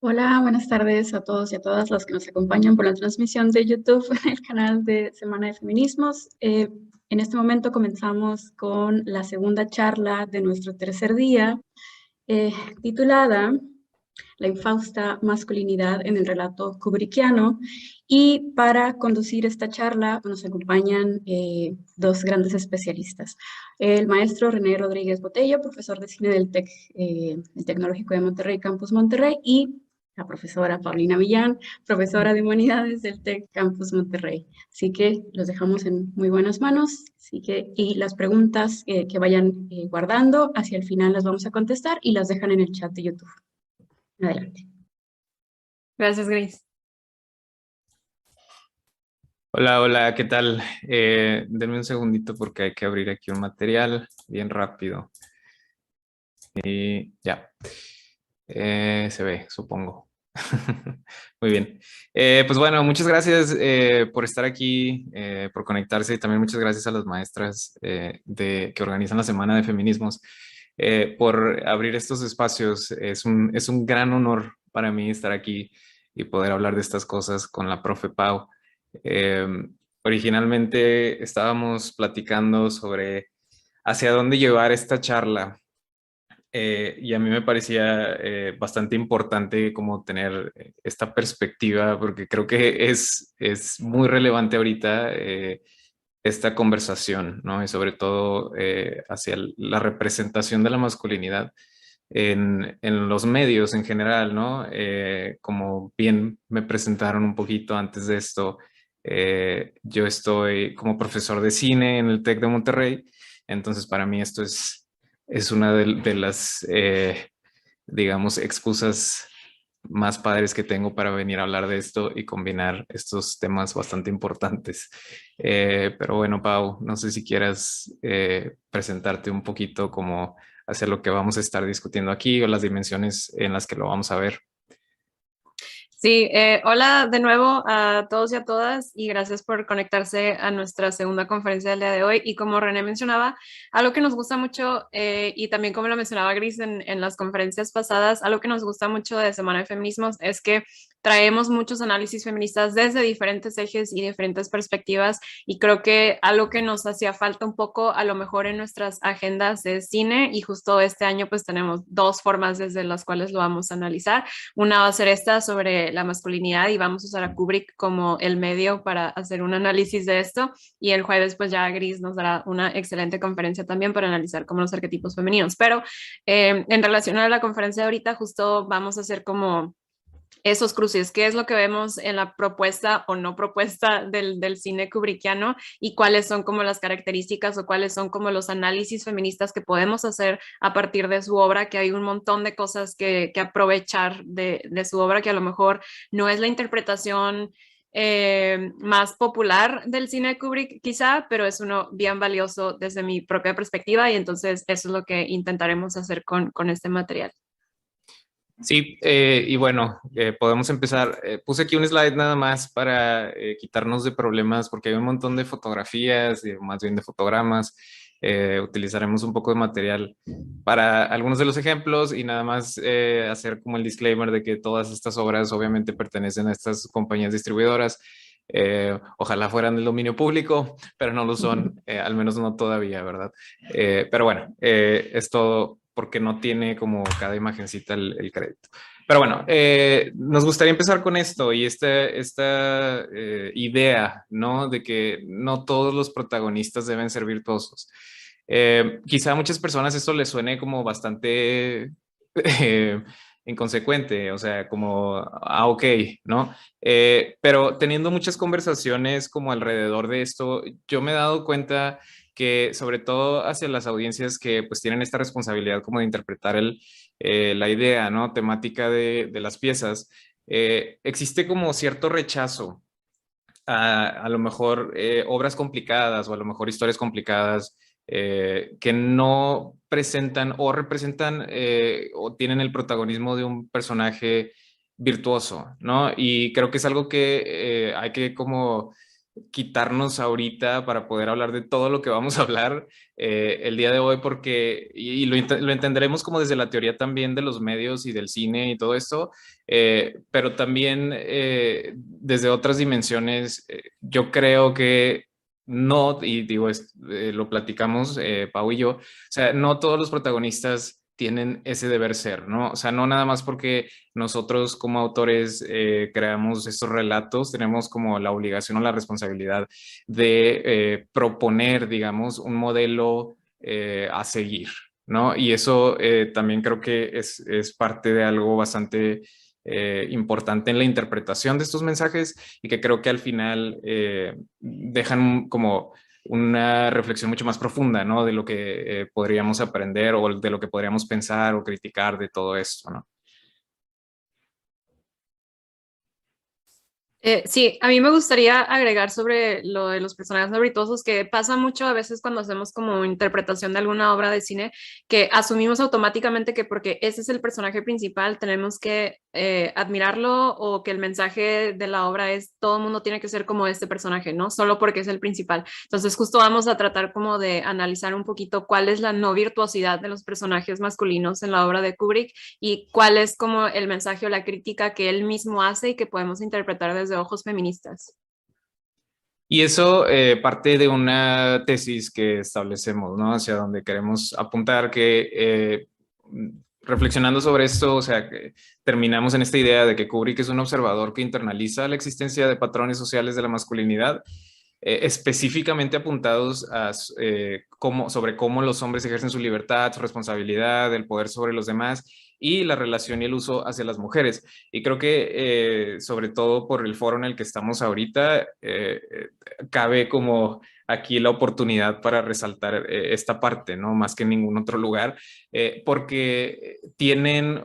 Hola, buenas tardes a todos y a todas los que nos acompañan por la transmisión de YouTube en el canal de Semana de Feminismos. En este momento comenzamos con la segunda charla de nuestro tercer día, eh, titulada La infausta masculinidad en el relato kubrickiano. Y para conducir esta charla nos acompañan dos grandes especialistas. El maestro René Rodríguez Botello, profesor de cine del el Tecnológico de Monterrey, Campus Monterrey, y la profesora Paulina Millán, profesora de Humanidades del TEC Campus Monterrey. Así que los dejamos en muy buenas manos. Así que, y las preguntas que vayan guardando, hacia el final las vamos a contestar y las dejan en el chat de YouTube. Adelante. Gracias, Grace. Hola, hola, ¿qué tal? Denme un segundito porque hay que abrir aquí un material bien rápido. Y ya, se ve, supongo. Muy bien. Pues bueno, muchas gracias por estar aquí, por conectarse y también muchas gracias a las maestras que organizan la Semana de Feminismos por abrir estos espacios. Es un gran honor para mí estar aquí y poder hablar de estas cosas con la profe Pau. Eh, Originalmente estábamos platicando sobre hacia dónde llevar esta charla y a mí me parecía bastante importante como tener esta perspectiva porque creo que es muy relevante ahorita esta conversación, ¿no? Y sobre todo hacia la representación de la masculinidad en los medios en general, ¿no? Como bien me presentaron un poquito antes de esto, yo estoy como profesor de cine en el TEC de Monterrey, entonces para mí esto es una de las, digamos, excusas más padres que tengo para venir a hablar de esto y combinar estos temas bastante importantes. Pero bueno, Pau, no sé si quieras presentarte un poquito como hacia lo que vamos a estar discutiendo aquí o las dimensiones en las que lo vamos a ver. Sí, hola de nuevo a todos y a todas y gracias por conectarse a nuestra segunda conferencia del día de hoy. Y como René mencionaba, algo que nos gusta mucho y también como lo mencionaba Gris en las conferencias pasadas, algo que nos gusta mucho de Semana de Feminismos es que traemos muchos análisis feministas desde diferentes ejes y diferentes perspectivas y creo que algo que nos hacía falta un poco a lo mejor en nuestras agendas de cine y justo este año pues tenemos dos formas desde las cuales lo vamos a analizar. Una va a ser esta sobre la masculinidad y vamos a usar a Kubrick como el medio para hacer un análisis de esto y el jueves pues ya Gris nos dará una excelente conferencia también para analizar como los arquetipos femeninos. Pero en relación a la conferencia de ahorita justo vamos a hacer como esos cruces, qué es lo que vemos en la propuesta o no propuesta del cine kubrickiano y cuáles son como las características o cuáles son como los análisis feministas que podemos hacer a partir de su obra, que hay un montón de cosas que aprovechar de su obra, que a lo mejor no es la interpretación más popular del cine de Kubrick quizá, pero es uno bien valioso desde mi propia perspectiva y entonces eso es lo que intentaremos hacer con este material. Sí, y bueno, podemos empezar. Puse aquí un slide nada más para quitarnos de problemas porque hay un montón de fotografías, más bien de fotogramas. Utilizaremos un poco de material para algunos de los ejemplos y nada más hacer como el disclaimer de que todas estas obras obviamente pertenecen a estas compañías distribuidoras. Ojalá fueran del dominio público, pero no lo son, al menos no todavía, ¿verdad? Pero bueno, es todo porque no tiene como cada imagencita el crédito. Pero bueno, nos gustaría empezar con esto y esta idea, ¿no? De que no todos los protagonistas deben ser virtuosos. Quizá a muchas personas esto les suene como bastante inconsecuente, o sea, como, ok, ¿no? Pero teniendo muchas conversaciones como alrededor de esto, yo me he dado cuenta que sobre todo hacia las audiencias que pues tienen esta responsabilidad como de interpretar la idea, ¿no? Temática de las piezas, existe como cierto rechazo a lo mejor obras complicadas o a lo mejor historias complicadas que no presentan o representan o tienen el protagonismo de un personaje virtuoso, ¿no? Y creo que es algo que hay que como quitarnos ahorita para poder hablar de todo lo que vamos a hablar el día de hoy, porque, y lo entenderemos como desde la teoría también de los medios y del cine y todo esto, pero también desde otras dimensiones. Yo creo que no, y digo, lo platicamos Pau y yo, o sea, no todos los protagonistas tienen ese deber ser, ¿no? O sea, no nada más porque nosotros como autores creamos estos relatos, tenemos como la obligación o la responsabilidad de proponer, digamos, un modelo a seguir, ¿no? Y eso también creo que es parte de algo bastante importante en la interpretación de estos mensajes y que creo que al final dejan como una reflexión mucho más profunda, ¿no? De lo que podríamos aprender o de lo que podríamos pensar o criticar de todo esto, ¿no? Sí, a mí me gustaría agregar sobre lo de los personajes novedosos, que pasa mucho a veces cuando hacemos como interpretación de alguna obra de cine, que asumimos automáticamente que porque ese es el personaje principal tenemos que admirarlo, o que el mensaje de la obra es todo el mundo tiene que ser como este personaje, ¿no? Solo porque es el principal. Entonces justo vamos a tratar como de analizar un poquito cuál es la no virtuosidad de los personajes masculinos en la obra de Kubrick y cuál es como el mensaje o la crítica que él mismo hace y que podemos interpretar desde ojos feministas. Y eso parte de una tesis que establecemos, ¿no? Hacia donde queremos apuntar, que reflexionando sobre esto, o sea, que terminamos en esta idea de que Kubrick es un observador que internaliza la existencia de patrones sociales de la masculinidad, específicamente apuntados a sobre cómo los hombres ejercen su libertad, su responsabilidad, el poder sobre los demás y la relación y el uso hacia las mujeres. Y creo que sobre todo por el foro en el que estamos ahorita, cabe como aquí la oportunidad para resaltar esta parte, ¿no? Más que en ningún otro lugar, porque tienen,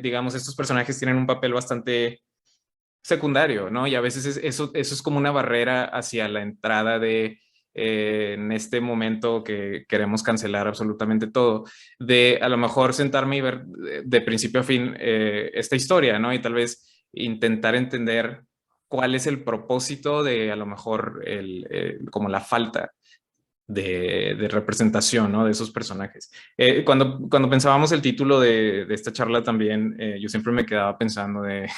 digamos, estos personajes tienen un papel bastante secundario, ¿no? Y a veces eso es como una barrera hacia la entrada de, en este momento que queremos cancelar absolutamente todo, de a lo mejor sentarme y ver de principio a fin esta historia, ¿no? Y tal vez intentar entender cuál es el propósito de a lo mejor como la falta de representación, ¿no? De esos personajes. Cuando pensábamos el título de esta charla también, yo siempre me quedaba pensando de,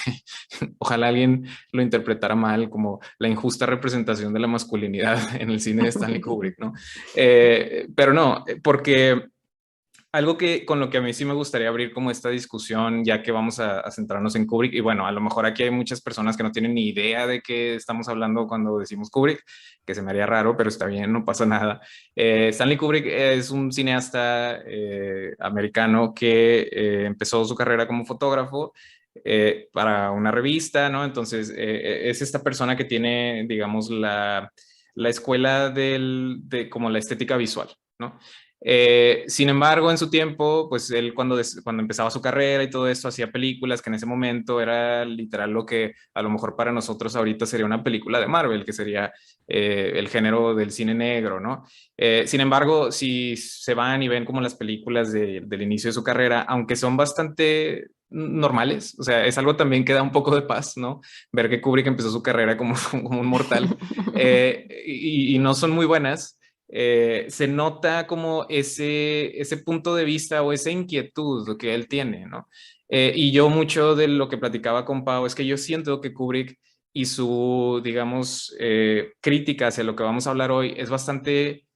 ojalá alguien lo interpretara mal, como la injusta representación de la masculinidad en el cine de Stanley Kubrick, ¿no? Pero no, porque algo que con lo que a mí sí me gustaría abrir como esta discusión, ya que vamos a centrarnos en Kubrick, y bueno, a lo mejor aquí hay muchas personas que no tienen ni idea de qué estamos hablando cuando decimos Kubrick, que se me haría raro, pero está bien, no pasa nada. Stanley Kubrick es un cineasta americano que empezó su carrera como fotógrafo para una revista, ¿no? Entonces, es esta persona que tiene, digamos, la escuela de como la estética visual, ¿no? Sin embargo, en su tiempo, pues él cuando empezaba su carrera y todo esto, hacía películas que en ese momento era literal lo que a lo mejor para nosotros ahorita sería una película de Marvel, que sería el género del cine negro, ¿no? Sin embargo, si se van y ven como las películas del inicio de su carrera, aunque son bastante normales, o sea, es algo también que da un poco de paz, ¿no? Ver que Kubrick empezó su carrera como un mortal y no son muy buenas. Se nota como ese punto de vista o esa inquietud que él tiene, ¿no? Y yo mucho de lo que platicaba con Pau es que yo siento que Kubrick y su, digamos, crítica hacia lo que vamos a hablar hoy es bastante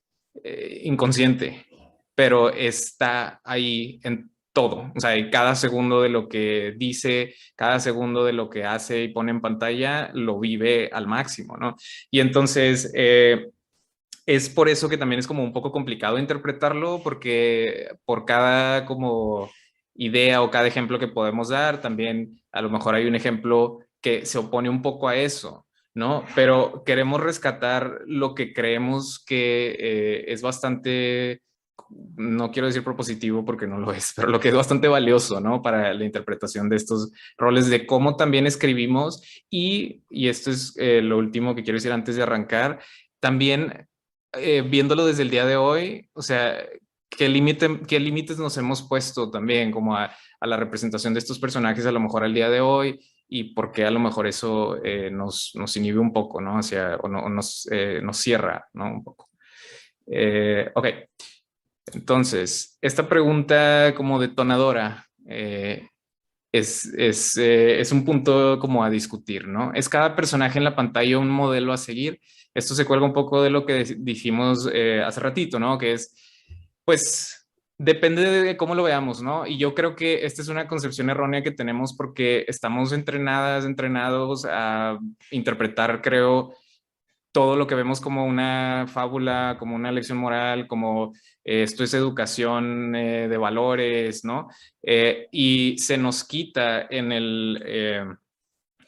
inconsciente, pero está ahí en todo, o sea, en cada segundo de lo que dice, cada segundo de lo que hace y pone en pantalla, lo vive al máximo, ¿no? Y entonces, es por eso que también es como un poco complicado interpretarlo, porque por cada como idea o cada ejemplo que podemos dar, también a lo mejor hay un ejemplo que se opone un poco a eso, ¿no? Pero queremos rescatar lo que creemos que es bastante, no quiero decir propositivo porque no lo es, pero lo que es bastante valioso, ¿no? Para la interpretación de estos roles, de cómo también escribimos y esto es lo último que quiero decir antes de arrancar, también viéndolo desde el día de hoy, o sea, qué límites nos hemos puesto también como a la representación de estos personajes a lo mejor al día de hoy y por qué a lo mejor eso nos inhibe un poco, ¿no? O nos cierra, ¿no? Un poco. Ok, entonces, esta pregunta como detonadora es un punto como a discutir, ¿no? ¿Es cada personaje en la pantalla un modelo a seguir? Esto se cuelga un poco de lo que dijimos hace ratito, ¿no? Que es, pues, depende de cómo lo veamos, ¿no? Y yo creo que esta es una concepción errónea que tenemos porque estamos entrenados a interpretar, creo, todo lo que vemos como una fábula, como una lección moral, como esto es educación de valores, ¿no? Y se nos quita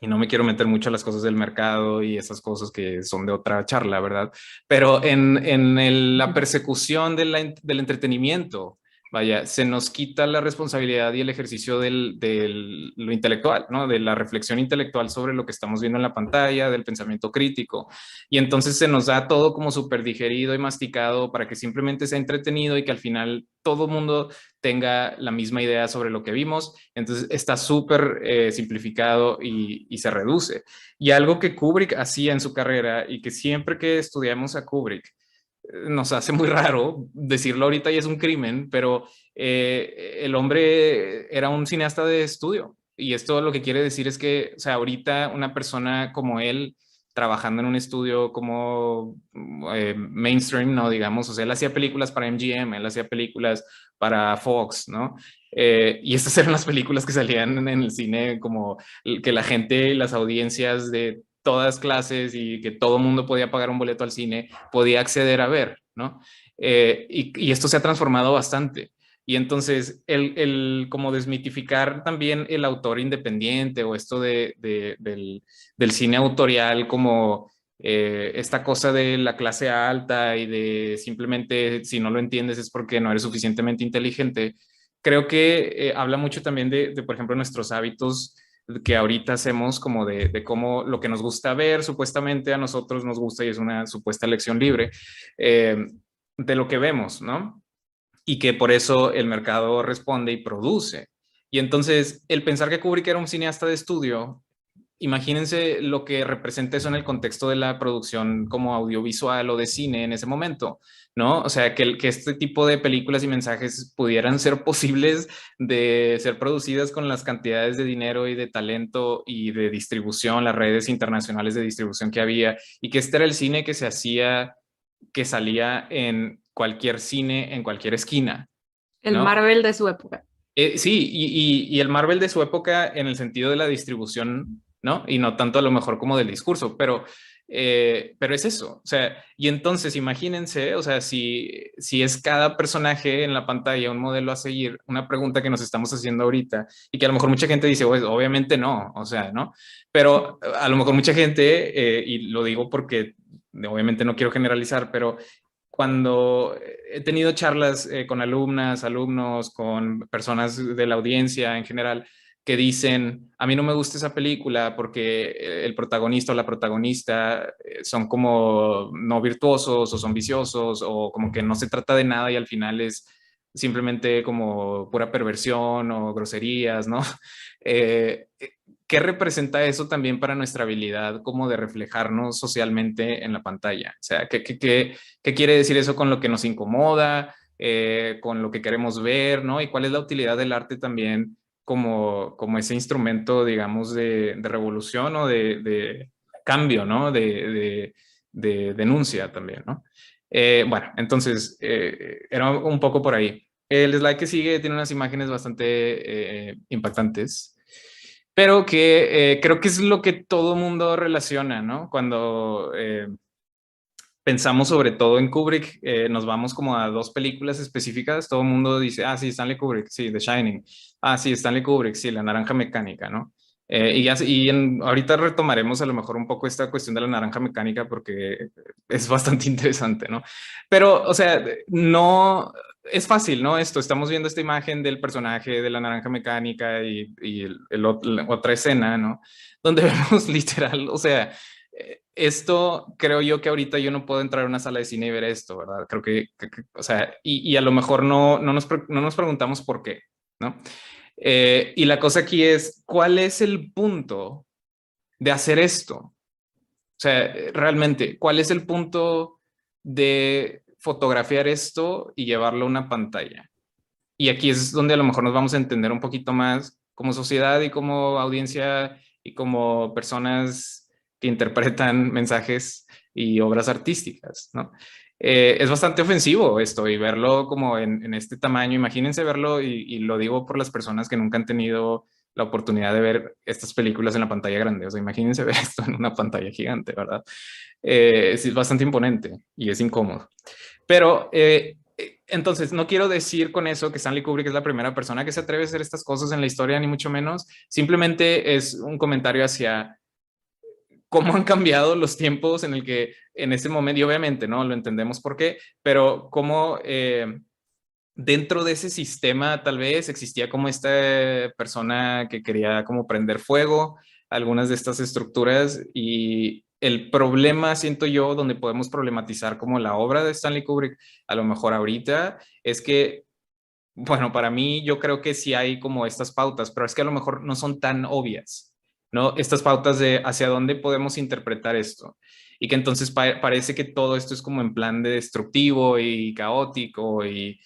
y no me quiero meter mucho a las cosas del mercado y esas cosas que son de otra charla, ¿verdad? Pero la persecución del entretenimiento, vaya, se nos quita la responsabilidad y el ejercicio de lo intelectual, ¿no? De la reflexión intelectual sobre lo que estamos viendo en la pantalla, del pensamiento crítico. Y entonces se nos da todo como súper digerido y masticado para que simplemente sea entretenido y que al final todo el mundo tenga la misma idea sobre lo que vimos. Entonces está súper simplificado y se reduce. Y algo que Kubrick hacía en su carrera y que siempre que estudiamos a Kubrick nos hace muy raro decirlo ahorita y es un crimen, pero el hombre era un cineasta de estudio. Y esto lo que quiere decir es que, o sea, ahorita una persona como él, trabajando en un estudio como mainstream, ¿no? Digamos, o sea, él hacía películas para MGM, él hacía películas para Fox, ¿no? Y estas eran las películas que salían en el cine, como que la gente, las audiencias de todas clases y que todo mundo podía pagar un boleto al cine, podía acceder a ver, ¿no? Y esto se ha transformado bastante. Y entonces, como desmitificar también el autor independiente o esto del cine autorial como esta cosa de la clase alta y de simplemente si no lo entiendes es porque no eres suficientemente inteligente, creo que habla mucho también por ejemplo, nuestros hábitos que ahorita hacemos como de cómo lo que nos gusta ver, supuestamente a nosotros nos gusta y es una supuesta elección libre de lo que vemos, ¿no? Y que por eso el mercado responde y produce. Y entonces el pensar que Kubrick era un cineasta de estudio, imagínense lo que representa eso en el contexto de la producción como audiovisual o de cine en ese momento, ¿no? O sea, que este tipo de películas y mensajes pudieran ser posibles de ser producidas con las cantidades de dinero y de talento y de distribución, las redes internacionales de distribución que había, y que este era el cine que se hacía, que salía en cualquier cine, en cualquier esquina, El ¿no? Marvel de su época. Sí, y el Marvel de su época en el sentido de la distribución, ¿no? Y no tanto a lo mejor como del discurso, pero es eso. O sea, y entonces imagínense, o sea, si es cada personaje en la pantalla un modelo a seguir, una pregunta que nos estamos haciendo ahorita y que a lo mejor mucha gente dice, pues obviamente no, o sea, ¿no? Pero a lo mejor mucha gente, y lo digo porque obviamente no quiero generalizar, pero cuando he tenido charlas con alumnas, alumnos, con personas de la audiencia en general, que dicen, a mí no me gusta esa película porque el protagonista o la protagonista son como no virtuosos o son viciosos o como que no se trata de nada y al final es simplemente como pura perversión o groserías, ¿no? Eh, ¿Qué representa eso también para nuestra habilidad como de reflejarnos socialmente en la pantalla? O sea, ¿qué quiere decir eso con lo que nos incomoda, con lo que queremos ver, ¿no? Y cuál es la utilidad del arte también como ese instrumento, digamos, de revolución o de cambio, ¿no? De denuncia también, ¿no? Bueno, entonces, era un poco por ahí. El slide que sigue tiene unas imágenes bastante impactantes, pero que creo que es lo que todo mundo relaciona, ¿no? Cuando pensamos sobre todo en Kubrick, nos vamos como a dos películas específicas, todo el mundo dice, ah, sí, Stanley Kubrick, sí, The Shining, ah, sí, Stanley Kubrick, sí, La Naranja Mecánica, ¿no? Ahorita retomaremos a lo mejor un poco esta cuestión de la naranja mecánica porque es bastante interesante, ¿no? Pero, o sea, no es fácil, ¿no? Estamos viendo esta imagen del personaje de la naranja mecánica y la otra escena, ¿no? Donde vemos literal, o sea, esto creo yo que ahorita yo no puedo entrar a una sala de cine y ver esto, ¿verdad? Creo que o sea, y a lo mejor no nos preguntamos por qué, ¿no? Y la cosa aquí es, ¿cuál es el punto de hacer esto? O sea, realmente, ¿cuál es el punto de fotografiar esto y llevarlo a una pantalla? Y aquí es donde a lo mejor nos vamos a entender un poquito más como sociedad y como audiencia y como personas que interpretan mensajes y obras artísticas, ¿no? Es bastante ofensivo esto y verlo como en este tamaño. Imagínense verlo y lo digo por las personas que nunca han tenido la oportunidad de ver estas películas en la pantalla grande. O sea, imagínense ver esto en una pantalla gigante, ¿verdad? Es bastante imponente y es incómodo. Pero entonces, no quiero decir con eso que Stanley Kubrick es la primera persona que se atreve a hacer estas cosas en la historia, ni mucho menos. Simplemente es un comentario hacia cómo han cambiado los tiempos en el que en ese momento, y obviamente, ¿no? Lo entendemos por qué, pero cómo dentro de ese sistema tal vez existía como esta persona que quería como prender fuego algunas de estas estructuras y el problema, siento yo, donde podemos problematizar como la obra de Stanley Kubrick, a lo mejor ahorita, es que, bueno, para mí yo creo que sí hay como estas pautas, pero es que a lo mejor no son tan obvias, ¿no? Estas pautas de hacia dónde podemos interpretar esto. Y que entonces parece que todo esto es como en plan de destructivo y caótico y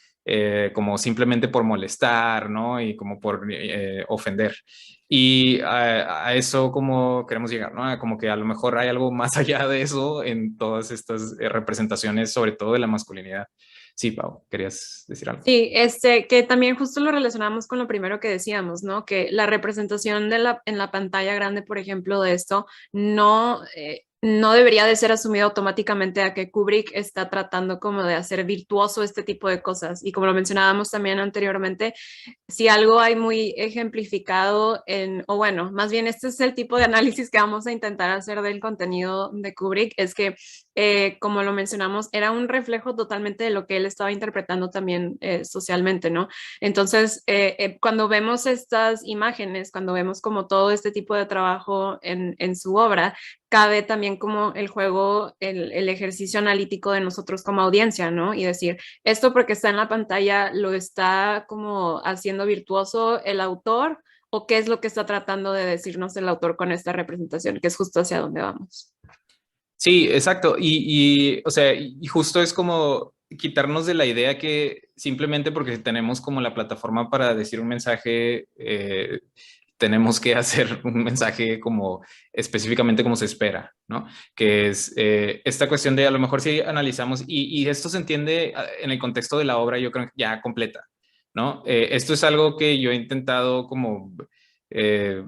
como simplemente por molestar, ¿no? Y como por ofender. Y a eso como queremos llegar, ¿no? Como que a lo mejor hay algo más allá de eso en todas estas representaciones, sobre todo de la masculinidad. Sí, Pau, ¿querías decir algo? Sí, que también justo lo relacionamos con lo primero que decíamos, ¿no? Que la representación en la pantalla grande, por ejemplo, de esto, no debería de ser asumido automáticamente a que Kubrick está tratando como de hacer virtuoso este tipo de cosas. Y como lo mencionábamos también anteriormente, si algo hay muy ejemplificado o bueno, más bien este es el tipo de análisis que vamos a intentar hacer del contenido de Kubrick, es que, como lo mencionamos, era un reflejo totalmente de lo que él estaba interpretando también socialmente, ¿no? Entonces, cuando vemos estas imágenes, cuando vemos como todo este tipo de trabajo en su obra, cabe también como el juego, el ejercicio analítico de nosotros como audiencia, ¿no? Y decir, esto porque está en la pantalla lo está como haciendo virtuoso el autor o qué es lo que está tratando de decirnos el autor con esta representación, que es justo hacia dónde vamos. Sí, exacto. O sea, y justo es como quitarnos de la idea que simplemente porque tenemos como la plataforma para decir un mensaje, tenemos que hacer un mensaje como específicamente como se espera, ¿no? Que es esta cuestión de a lo mejor si analizamos, y esto se entiende en el contexto de la obra, yo creo que ya completa, ¿no? Esto es algo que yo he intentado como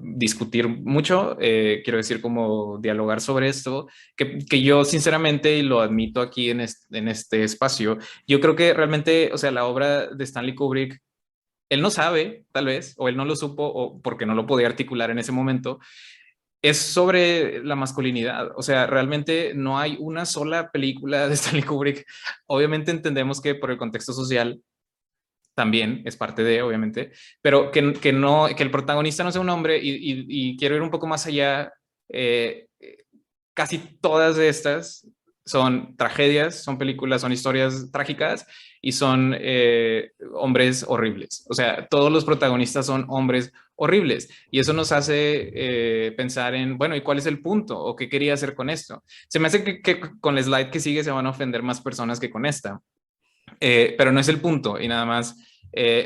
discutir mucho, quiero decir como dialogar sobre esto, que yo sinceramente, y lo admito aquí en este espacio, yo creo que realmente, o sea, la obra de Stanley Kubrick, él no sabe, tal vez, o él no lo supo, o porque no lo podía articular en ese momento, es sobre la masculinidad. O sea, realmente no hay una sola película de Stanley Kubrick. Obviamente entendemos que por el contexto social también es parte de, obviamente, pero que no, que el protagonista no sea un hombre y quiero ir un poco más allá. eh, Casi todas de estas son tragedias, son películas, son historias trágicas y son hombres horribles. O sea, todos los protagonistas son hombres horribles y eso nos hace pensar en, bueno, ¿y cuál es el punto? ¿O qué quería hacer con esto? Se me hace que con la slide que sigue se van a ofender más personas que con esta, pero no es el punto y nada más.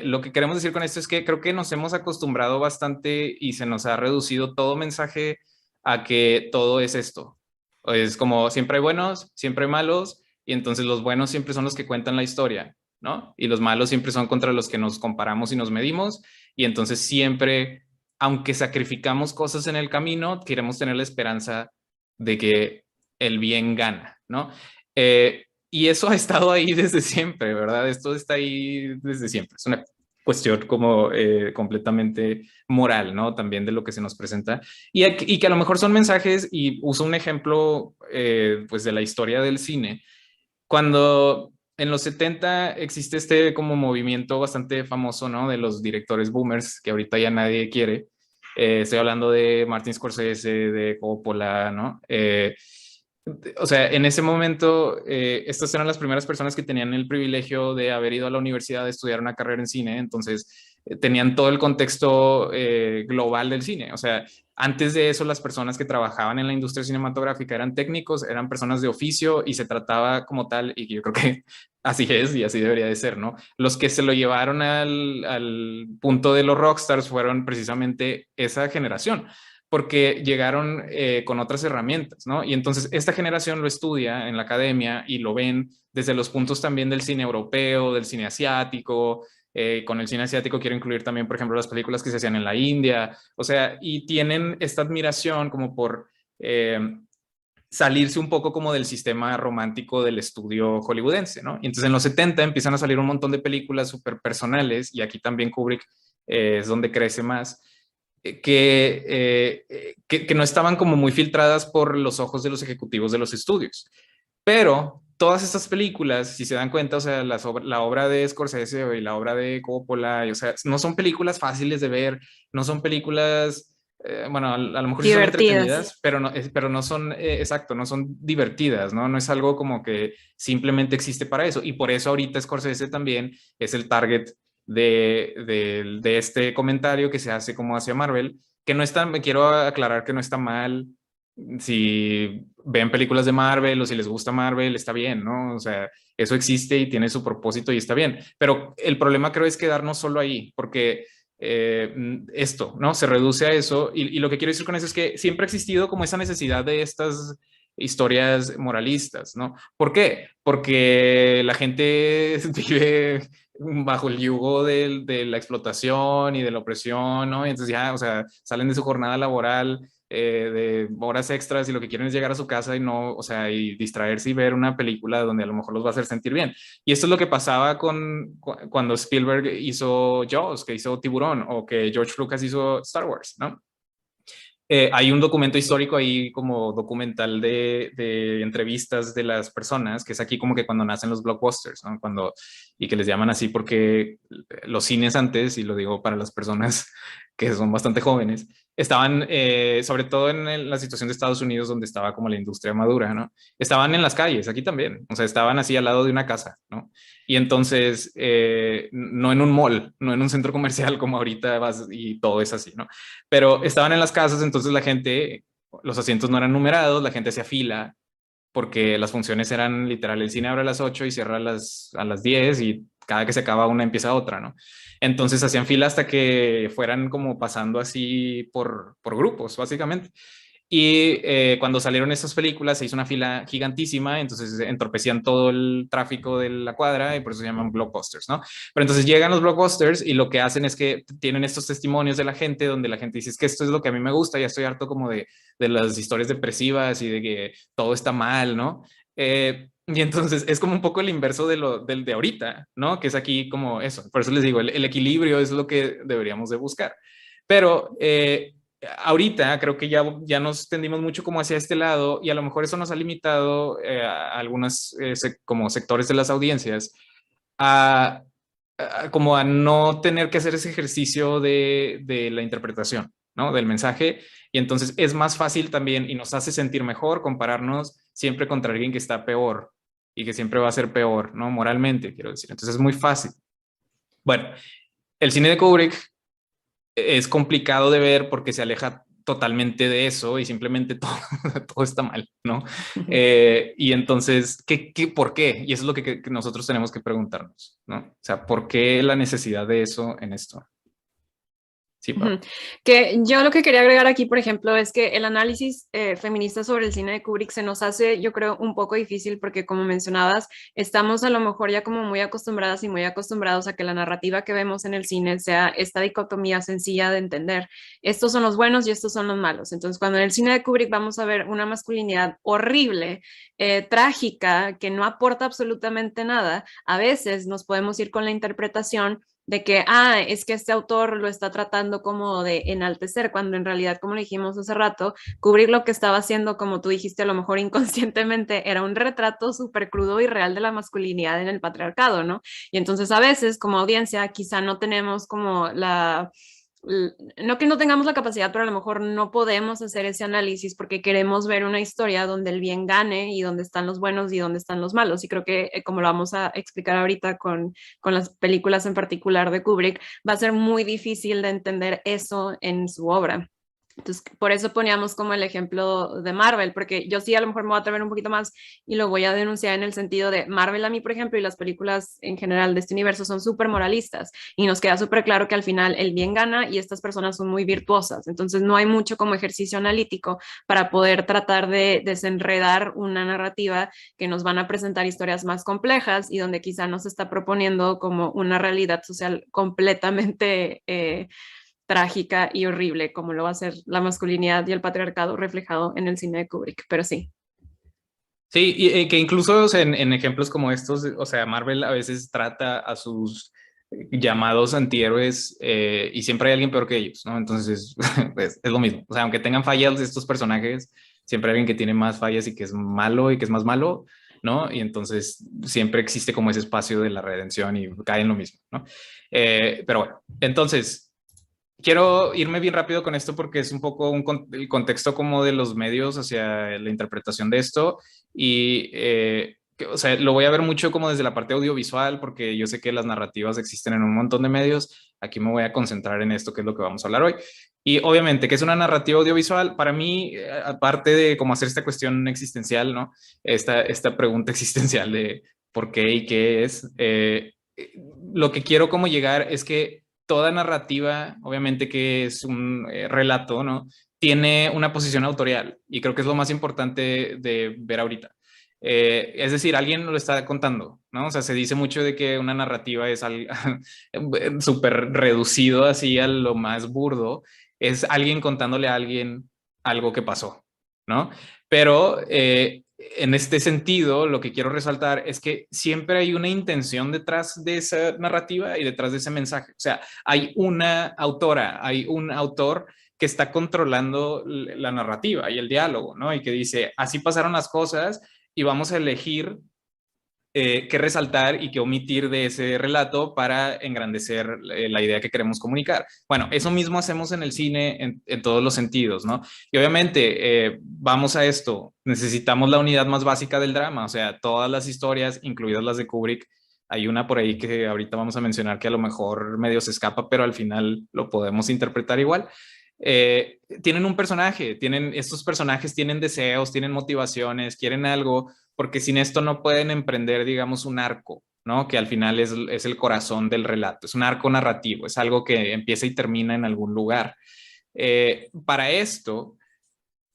Lo que queremos decir con esto es que creo que nos hemos acostumbrado bastante y se nos ha reducido todo mensaje a que todo es esto. Es como siempre hay buenos, siempre hay malos, y entonces los buenos siempre son los que cuentan la historia, ¿no? Y los malos siempre son contra los que nos comparamos y nos medimos, y entonces siempre, aunque sacrificamos cosas en el camino, queremos tener la esperanza de que el bien gana, ¿no? Y eso ha estado ahí desde siempre, ¿verdad? Esto está ahí desde siempre. Es una cuestión como completamente moral, ¿no? También de lo que se nos presenta. Y que a lo mejor son mensajes, y uso un ejemplo pues de la historia del cine. Cuando en los 70 existe este como movimiento bastante famoso, ¿no? De los directores boomers, que ahorita ya nadie quiere. Estoy hablando de Martin Scorsese, de Coppola, ¿no? O sea, en ese momento, estas eran las primeras personas que tenían el privilegio de haber ido a la universidad a estudiar una carrera en cine, entonces tenían todo el contexto global del cine. O sea, antes de eso, las personas que trabajaban en la industria cinematográfica eran técnicos, eran personas de oficio y se trataba como tal, y yo creo que así es y así debería de ser, ¿no? Los que se lo llevaron al punto de los rockstars fueron precisamente esa generación, porque llegaron con otras herramientas, ¿no? Y entonces esta generación lo estudia en la academia y lo ven desde los puntos también del cine europeo, del cine asiático. Con el cine asiático quiero incluir también, por ejemplo, las películas que se hacían en la India, o sea, y tienen esta admiración como por salirse un poco como del sistema romántico del estudio hollywoodense, ¿no? Y entonces en los 70 empiezan a salir un montón de películas súper personales, y aquí también Kubrick es donde crece más, que no estaban como muy filtradas por los ojos de los ejecutivos de los estudios. Pero todas estas películas, si se dan cuenta, o sea, la obra de Scorsese y la obra de Coppola, o sea, no son películas fáciles de ver, no son películas, bueno, a lo mejor sí son Divertidas. entretenidas, pero no son, exacto, no son divertidas, ¿no? No es algo como que simplemente existe para eso. Y por eso ahorita Scorsese también es el target de este comentario que se hace como hacia Marvel, que no está, me quiero aclarar que no está mal. Si ven películas de Marvel o si les gusta Marvel, está bien, ¿no? O sea, eso existe y tiene su propósito y está bien. Pero el problema creo es quedarnos solo ahí, porque esto, ¿no? Se reduce a eso. Y lo que quiero decir con eso es que siempre ha existido como esa necesidad de estas historias moralistas, ¿no? ¿Por qué? Porque la gente vive bajo el yugo de la explotación y de la opresión, ¿no? Y entonces ya, o sea, salen de su jornada laboral de horas extras y lo que quieren es llegar a su casa y no, o sea, y distraerse y ver una película donde a lo mejor los va a hacer sentir bien. Y esto es lo que pasaba cuando Spielberg hizo Jaws, que hizo Tiburón, o que George Lucas hizo Star Wars, ¿no? Hay un documento histórico ahí como documental de entrevistas de las personas, que es aquí como que cuando nacen los blockbusters, ¿no? Y que les llaman así porque los cines antes, y lo digo para las personas que son bastante jóvenes, estaban, sobre todo en la situación de Estados Unidos, donde estaba como la industria madura, ¿no? Estaban en las calles, aquí también, o sea, estaban así al lado de una casa, ¿no? Y entonces, no en un mall, no en un centro comercial como ahorita vas y todo es así, ¿no? Pero estaban en las casas, entonces la gente, los asientos no eran numerados, la gente hacía fila, porque las funciones eran literal, el cine abre a las 8 y cierra a las 10 y cada que se acaba una empieza otra, ¿no? Entonces hacían fila hasta que fueran como pasando así por grupos, básicamente. Y cuando salieron estas películas se hizo una fila gigantísima, entonces entorpecían todo el tráfico de la cuadra y por eso se llaman blockbusters, ¿no? Pero entonces llegan los blockbusters y lo que hacen es que tienen estos testimonios de la gente donde la gente dice, es que esto es lo que a mí me gusta, ya estoy harto como de las historias depresivas y de que todo está mal, ¿no? Y entonces es como un poco el inverso del de ahorita, ¿no? Que es aquí como eso. Por eso les digo, el equilibrio es lo que deberíamos de buscar. Pero ahorita creo que ya nos tendimos mucho como hacia este lado y a lo mejor eso nos ha limitado a algunos como sectores de las audiencias a, como a no tener que hacer ese ejercicio de la interpretación, ¿no? Del mensaje. Y entonces es más fácil también y nos hace sentir mejor compararnos siempre contra alguien que está peor y que siempre va a ser peor, ¿no? Moralmente, quiero decir. Entonces es muy fácil. Bueno, el cine de Kubrick es complicado de ver porque se aleja totalmente de eso y simplemente todo, todo está mal, ¿no? Y entonces, ¿por qué? Y eso es lo que nosotros tenemos que preguntarnos, ¿no? O sea, ¿por qué la necesidad de eso en esto? Sí, que yo lo que quería agregar aquí, por ejemplo, es que el análisis feminista sobre el cine de Kubrick se nos hace, yo creo, un poco difícil porque, como mencionabas, estamos a lo mejor ya como muy acostumbradas y muy acostumbrados a que la narrativa que vemos en el cine sea esta dicotomía sencilla de entender. Estos son los buenos y estos son los malos. Entonces, cuando en el cine de Kubrick vamos a ver una masculinidad horrible, trágica, que no aporta absolutamente nada, a veces nos podemos ir con la interpretación de que, es que este autor lo está tratando como de enaltecer, cuando en realidad, como le dijimos hace rato, Kubrick lo que estaba haciendo, como tú dijiste, a lo mejor inconscientemente, era un retrato súper crudo y real de la masculinidad en el patriarcado, ¿no? Y entonces a veces, como audiencia, quizá no tenemos como no que no tengamos la capacidad, pero a lo mejor no podemos hacer ese análisis porque queremos ver una historia donde el bien gane y donde están los buenos y donde están los malos. Y creo que, como lo vamos a explicar ahorita con las películas en particular de Kubrick, va a ser muy difícil de entender eso en su obra. Entonces, por eso poníamos como el ejemplo de Marvel, porque yo sí a lo mejor me voy a atrever un poquito más y lo voy a denunciar en el sentido de Marvel a mí, por ejemplo, y las películas en general de este universo son súper moralistas y nos queda súper claro que al final el bien gana y estas personas son muy virtuosas. Entonces, no hay mucho como ejercicio analítico para poder tratar de desenredar una narrativa que nos van a presentar historias más complejas y donde quizá nos está proponiendo como una realidad social completamente trágica y horrible, como lo va a ser la masculinidad y el patriarcado reflejado en el cine de Kubrick, pero sí. Sí, y que incluso, o sea, en ejemplos como estos, o sea, Marvel a veces trata a sus llamados antihéroes y siempre hay alguien peor que ellos, ¿no? Entonces, es lo mismo. O sea, aunque tengan fallas estos personajes, siempre hay alguien que tiene más fallas y que es malo y que es más malo, ¿no? Y entonces siempre existe como ese espacio de la redención y cae en lo mismo, ¿no? Pero bueno, entonces quiero irme bien rápido con esto porque es un poco el contexto como de los medios hacia la interpretación de esto y, o sea, lo voy a ver mucho como desde la parte audiovisual porque yo sé que las narrativas existen en un montón de medios. Aquí me voy a concentrar en esto que es lo que vamos a hablar hoy. Y obviamente, ¿qué es una narrativa audiovisual? Para mí, aparte de cómo hacer esta cuestión existencial, ¿no? Esta pregunta existencial de por qué y qué es, lo que quiero como llegar es que toda narrativa, obviamente que es un relato, ¿no? Tiene una posición autorial y creo que es lo más importante de ver ahorita. Es decir, alguien lo está contando, ¿no? O sea, se dice mucho de que una narrativa es súper reducido así a lo más burdo, es alguien contándole a alguien algo que pasó, ¿no? Pero en este sentido, lo que quiero resaltar es que siempre hay una intención detrás de esa narrativa y detrás de ese mensaje. O sea, hay una autora, hay un autor que está controlando la narrativa y el diálogo, ¿no? Y que dice, así pasaron las cosas y vamos a elegir qué resaltar y qué omitir de ese relato para engrandecer la idea que queremos comunicar. Bueno, eso mismo hacemos en el cine en todos los sentidos, ¿no? Y obviamente, vamos a esto, necesitamos la unidad más básica del drama, o sea, todas las historias, incluidas las de Kubrick, hay una por ahí que ahorita vamos a mencionar que a lo mejor medio se escapa, pero al final lo podemos interpretar igual. Tienen un personaje, estos personajes tienen deseos, tienen motivaciones, quieren algo, porque sin esto no pueden emprender, digamos, un arco, ¿no? Que al final es el corazón del relato, es un arco narrativo, es algo que empieza y termina en algún lugar. Para esto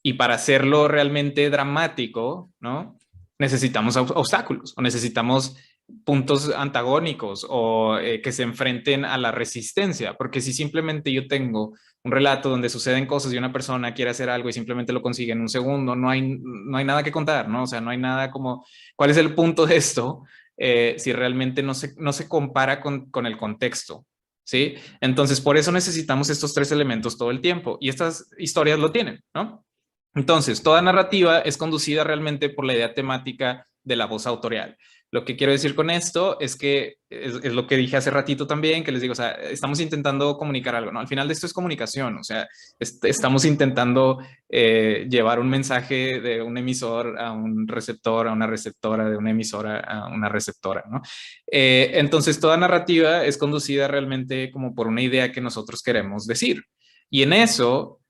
y para hacerlo realmente dramático, ¿no? Necesitamos obstáculos o necesitamos puntos antagónicos o que se enfrenten a la resistencia, porque si simplemente yo tengo un relato donde suceden cosas y una persona quiere hacer algo y simplemente lo consigue en un segundo, no hay nada que contar, ¿no? O sea, no hay nada como, ¿cuál es el punto de esto? Si realmente no se compara con el contexto, ¿sí? Entonces, por eso necesitamos estos tres elementos todo el tiempo y estas historias lo tienen, ¿no? Entonces, toda narrativa es conducida realmente por la idea temática de la voz autorial. Lo que quiero decir con esto es que es lo que dije hace ratito también, que les digo, o sea, estamos intentando comunicar algo, ¿no? Al final de esto es comunicación, o sea, estamos intentando llevar un mensaje de un emisor a un receptor, a una receptora, de una emisora a una receptora, ¿no? Entonces, toda narrativa es conducida realmente como por una idea que nosotros queremos decir. Y en eso,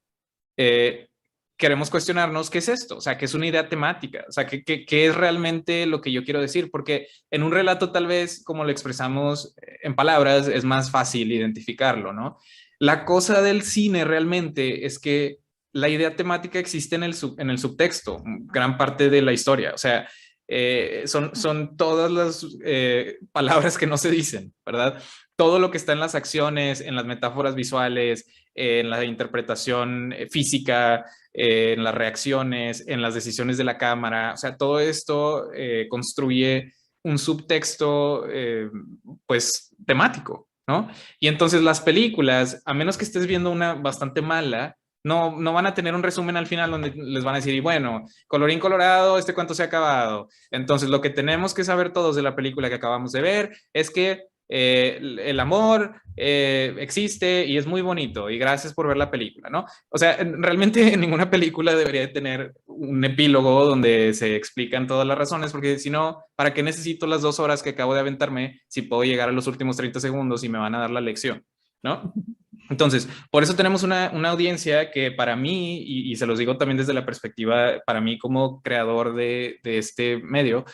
queremos cuestionarnos qué es esto, o sea, qué es una idea temática, o sea, qué es realmente lo que yo quiero decir, porque en un relato tal vez, como lo expresamos en palabras, es más fácil identificarlo, ¿no? La cosa del cine realmente es que la idea temática existe en el subtexto, gran parte de la historia, o sea, son todas las palabras que no se dicen, ¿verdad? Todo lo que está en las acciones, en las metáforas visuales, en la interpretación física, en las reacciones, en las decisiones de la cámara, o sea, todo esto construye un subtexto, pues, temático, ¿no? Y entonces las películas, a menos que estés viendo una bastante mala, no van a tener un resumen al final donde les van a decir, y bueno, colorín colorado, este cuento se ha acabado. Entonces, lo que tenemos que saber todos de la película que acabamos de ver es que el amor existe y es muy bonito y gracias por ver la película, ¿no? O sea, realmente ninguna película debería de tener un epílogo donde se explican todas las razones, porque si no, ¿para qué necesito las 2 horas que acabo de aventarme si puedo llegar a los últimos 30 segundos y me van a dar la lección, ¿no? Entonces, por eso tenemos una audiencia que para mí, y se los digo también desde la perspectiva, para mí como creador de este medio,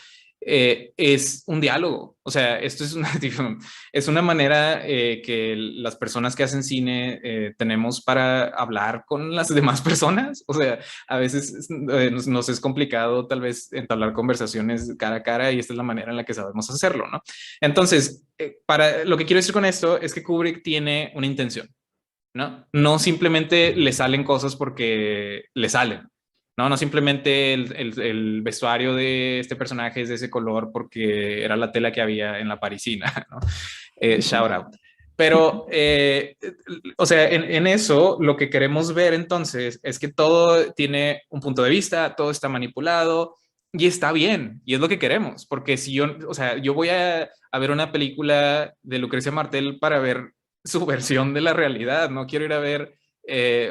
es un diálogo. O sea, esto es una manera que las personas que hacen cine tenemos para hablar con las demás personas. O sea, a veces nos es complicado tal vez entablar conversaciones cara a cara y esta es la manera en la que sabemos hacerlo, ¿no? Entonces, para lo que quiero decir con esto es que Kubrick tiene una intención. ¿No? No simplemente le salen cosas porque le salen, ¿no? No simplemente el vestuario de este personaje es de ese color porque era la tela que había en la parisina, ¿no? Shout out. Pero, o sea, en eso lo que queremos ver entonces es que todo tiene un punto de vista, todo está manipulado y está bien, y es lo que queremos, porque si yo, o sea, yo voy a ver una película de Lucrecia Martel para ver su versión de la realidad. No quiero ir a ver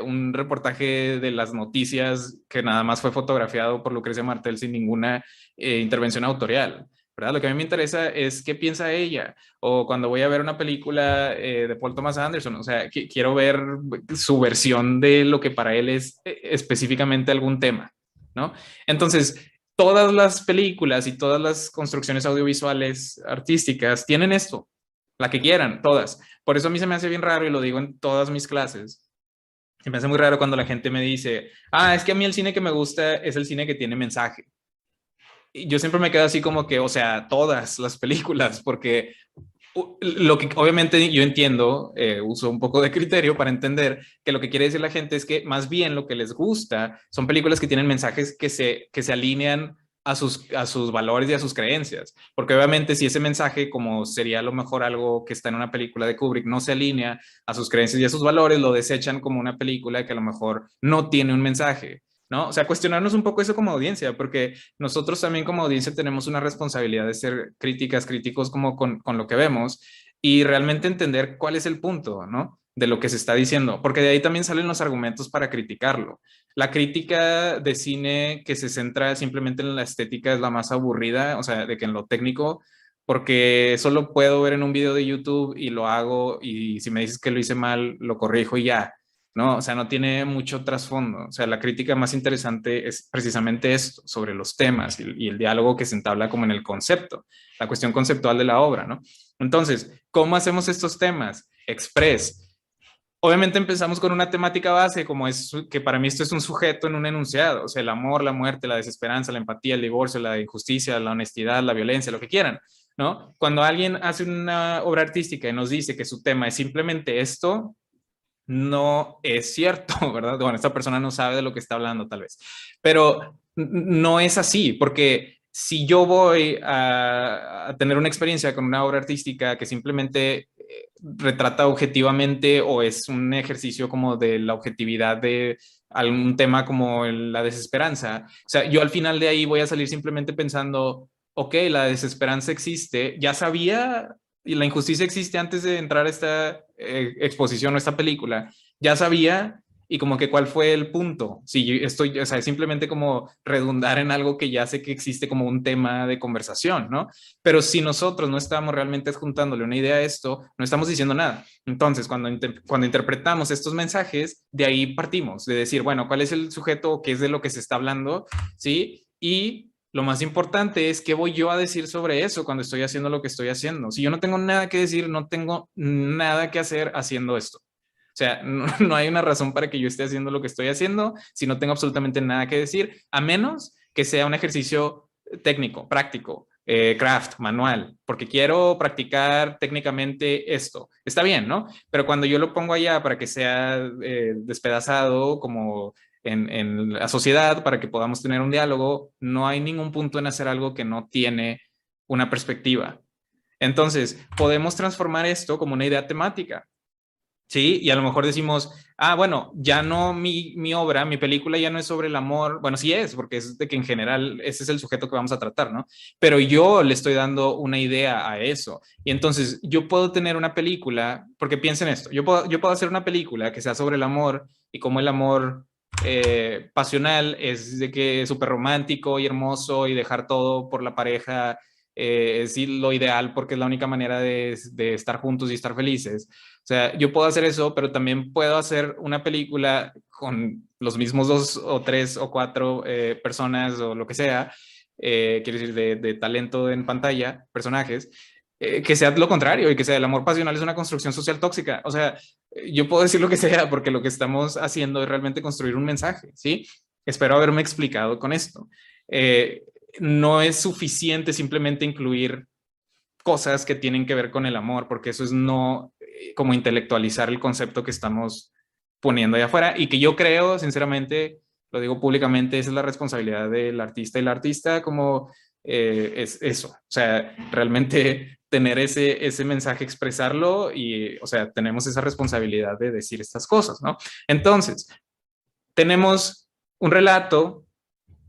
un reportaje de las noticias que nada más fue fotografiado por Lucrecia Martel sin ninguna intervención autorial, ¿verdad? Lo que a mí me interesa es qué piensa ella, o cuando voy a ver una película de Paul Thomas Anderson, o sea, quiero ver su versión de lo que para él es específicamente algún tema, ¿no? Entonces, todas las películas y todas las construcciones audiovisuales artísticas tienen esto, la que quieran, todas. Por eso a mí se me hace bien raro y lo digo en todas mis clases. Se me hace muy raro cuando la gente me dice, es que a mí el cine que me gusta es el cine que tiene mensaje. Y yo siempre me quedo así como que, o sea, todas las películas, porque lo que obviamente yo entiendo, uso un poco de criterio para entender que lo que quiere decir la gente es que más bien lo que les gusta son películas que tienen mensajes que se alinean a sus valores y a sus creencias. Porque obviamente si ese mensaje, como sería a lo mejor algo que está en una película de Kubrick, no se alinea a sus creencias y a sus valores, lo desechan como una película que a lo mejor no tiene un mensaje, ¿no? O sea, cuestionarnos un poco eso como audiencia, porque nosotros también como audiencia tenemos una responsabilidad de ser críticos como con lo que vemos y realmente entender cuál es el punto, ¿no? De lo que se está diciendo, porque de ahí también salen los argumentos para criticarlo. La crítica de cine que se centra simplemente en la estética es la más aburrida, o sea, de que en lo técnico, porque solo puedo ver en un video de YouTube y lo hago y si me dices que lo hice mal, lo corrijo y ya, ¿no? O sea, no tiene mucho trasfondo. O sea, la crítica más interesante es precisamente esto, sobre los temas y el diálogo que se entabla como en el concepto, la cuestión conceptual de la obra, ¿no? Entonces, ¿cómo hacemos estos temas? Express. Obviamente empezamos con una temática base, como es que para mí esto es un sujeto en un enunciado, o sea, el amor, la muerte, la desesperanza, la empatía, el divorcio, la injusticia, la honestidad, la violencia, lo que quieran, ¿no? Cuando alguien hace una obra artística y nos dice que su tema es simplemente esto, no es cierto, ¿verdad? Bueno, esta persona no sabe de lo que está hablando tal vez, pero no es así, porque si yo voy a tener una experiencia con una obra artística que simplemente retrata objetivamente o es un ejercicio como de la objetividad de algún tema como la desesperanza, o sea, yo al final de ahí voy a salir simplemente pensando, ok, la desesperanza existe, ya sabía y la injusticia existe antes de entrar a esta exposición o esta película, ya sabía y como que cuál fue el punto. Si estoy, o sea, simplemente como redundar en algo que ya sé que existe como un tema de conversación, ¿no? Pero si nosotros no estamos realmente adjuntándole una idea a esto, no estamos diciendo nada. Entonces, cuando interpretamos estos mensajes, de ahí partimos, de decir, bueno, ¿cuál es el sujeto? ¿Qué es de lo que se está hablando? ¿Sí? Y lo más importante es qué voy yo a decir sobre eso cuando estoy haciendo lo que estoy haciendo. Si yo no tengo nada que decir, no tengo nada que hacer haciendo esto. O sea, no hay una razón para que yo esté haciendo lo que estoy haciendo si no tengo absolutamente nada que decir, a menos que sea un ejercicio técnico, práctico, craft, manual, porque quiero practicar técnicamente esto. Está bien, ¿no? Pero cuando yo lo pongo allá para que sea despedazado como en la sociedad para que podamos tener un diálogo, no hay ningún punto en hacer algo que no tiene una perspectiva. Entonces, podemos transformar esto como una idea temática. ¿sí? Y a lo mejor decimos, ah, bueno, ya no mi obra, mi película ya no es sobre el amor. Bueno, sí es, porque es de que en general ese es el sujeto que vamos a tratar, ¿no? Pero yo le estoy dando una idea a eso. Y entonces yo puedo tener una película, porque piensen esto, yo puedo hacer una película que sea sobre el amor y cómo el amor pasional es de que es súper romántico y hermoso y dejar todo por la pareja es lo ideal porque es la única manera de estar juntos y estar felices. O sea, yo puedo hacer eso, pero también puedo hacer una película con los mismos 2 o 3 o 4 personas o lo que sea, quiero decir, de talento en pantalla, personajes, que sea lo contrario y que sea el amor pasional es una construcción social tóxica. O sea, yo puedo decir lo que sea porque lo que estamos haciendo es realmente construir un mensaje, ¿sí? Espero haberme explicado con esto. No es suficiente simplemente incluir cosas que tienen que ver con el amor, porque eso es no como intelectualizar el concepto que estamos poniendo allá afuera y que yo creo, sinceramente, lo digo públicamente, esa es la responsabilidad del artista y la artista, como es eso, o sea, realmente tener ese mensaje, expresarlo y, o sea, tenemos esa responsabilidad de decir estas cosas, ¿no? Entonces, tenemos un relato,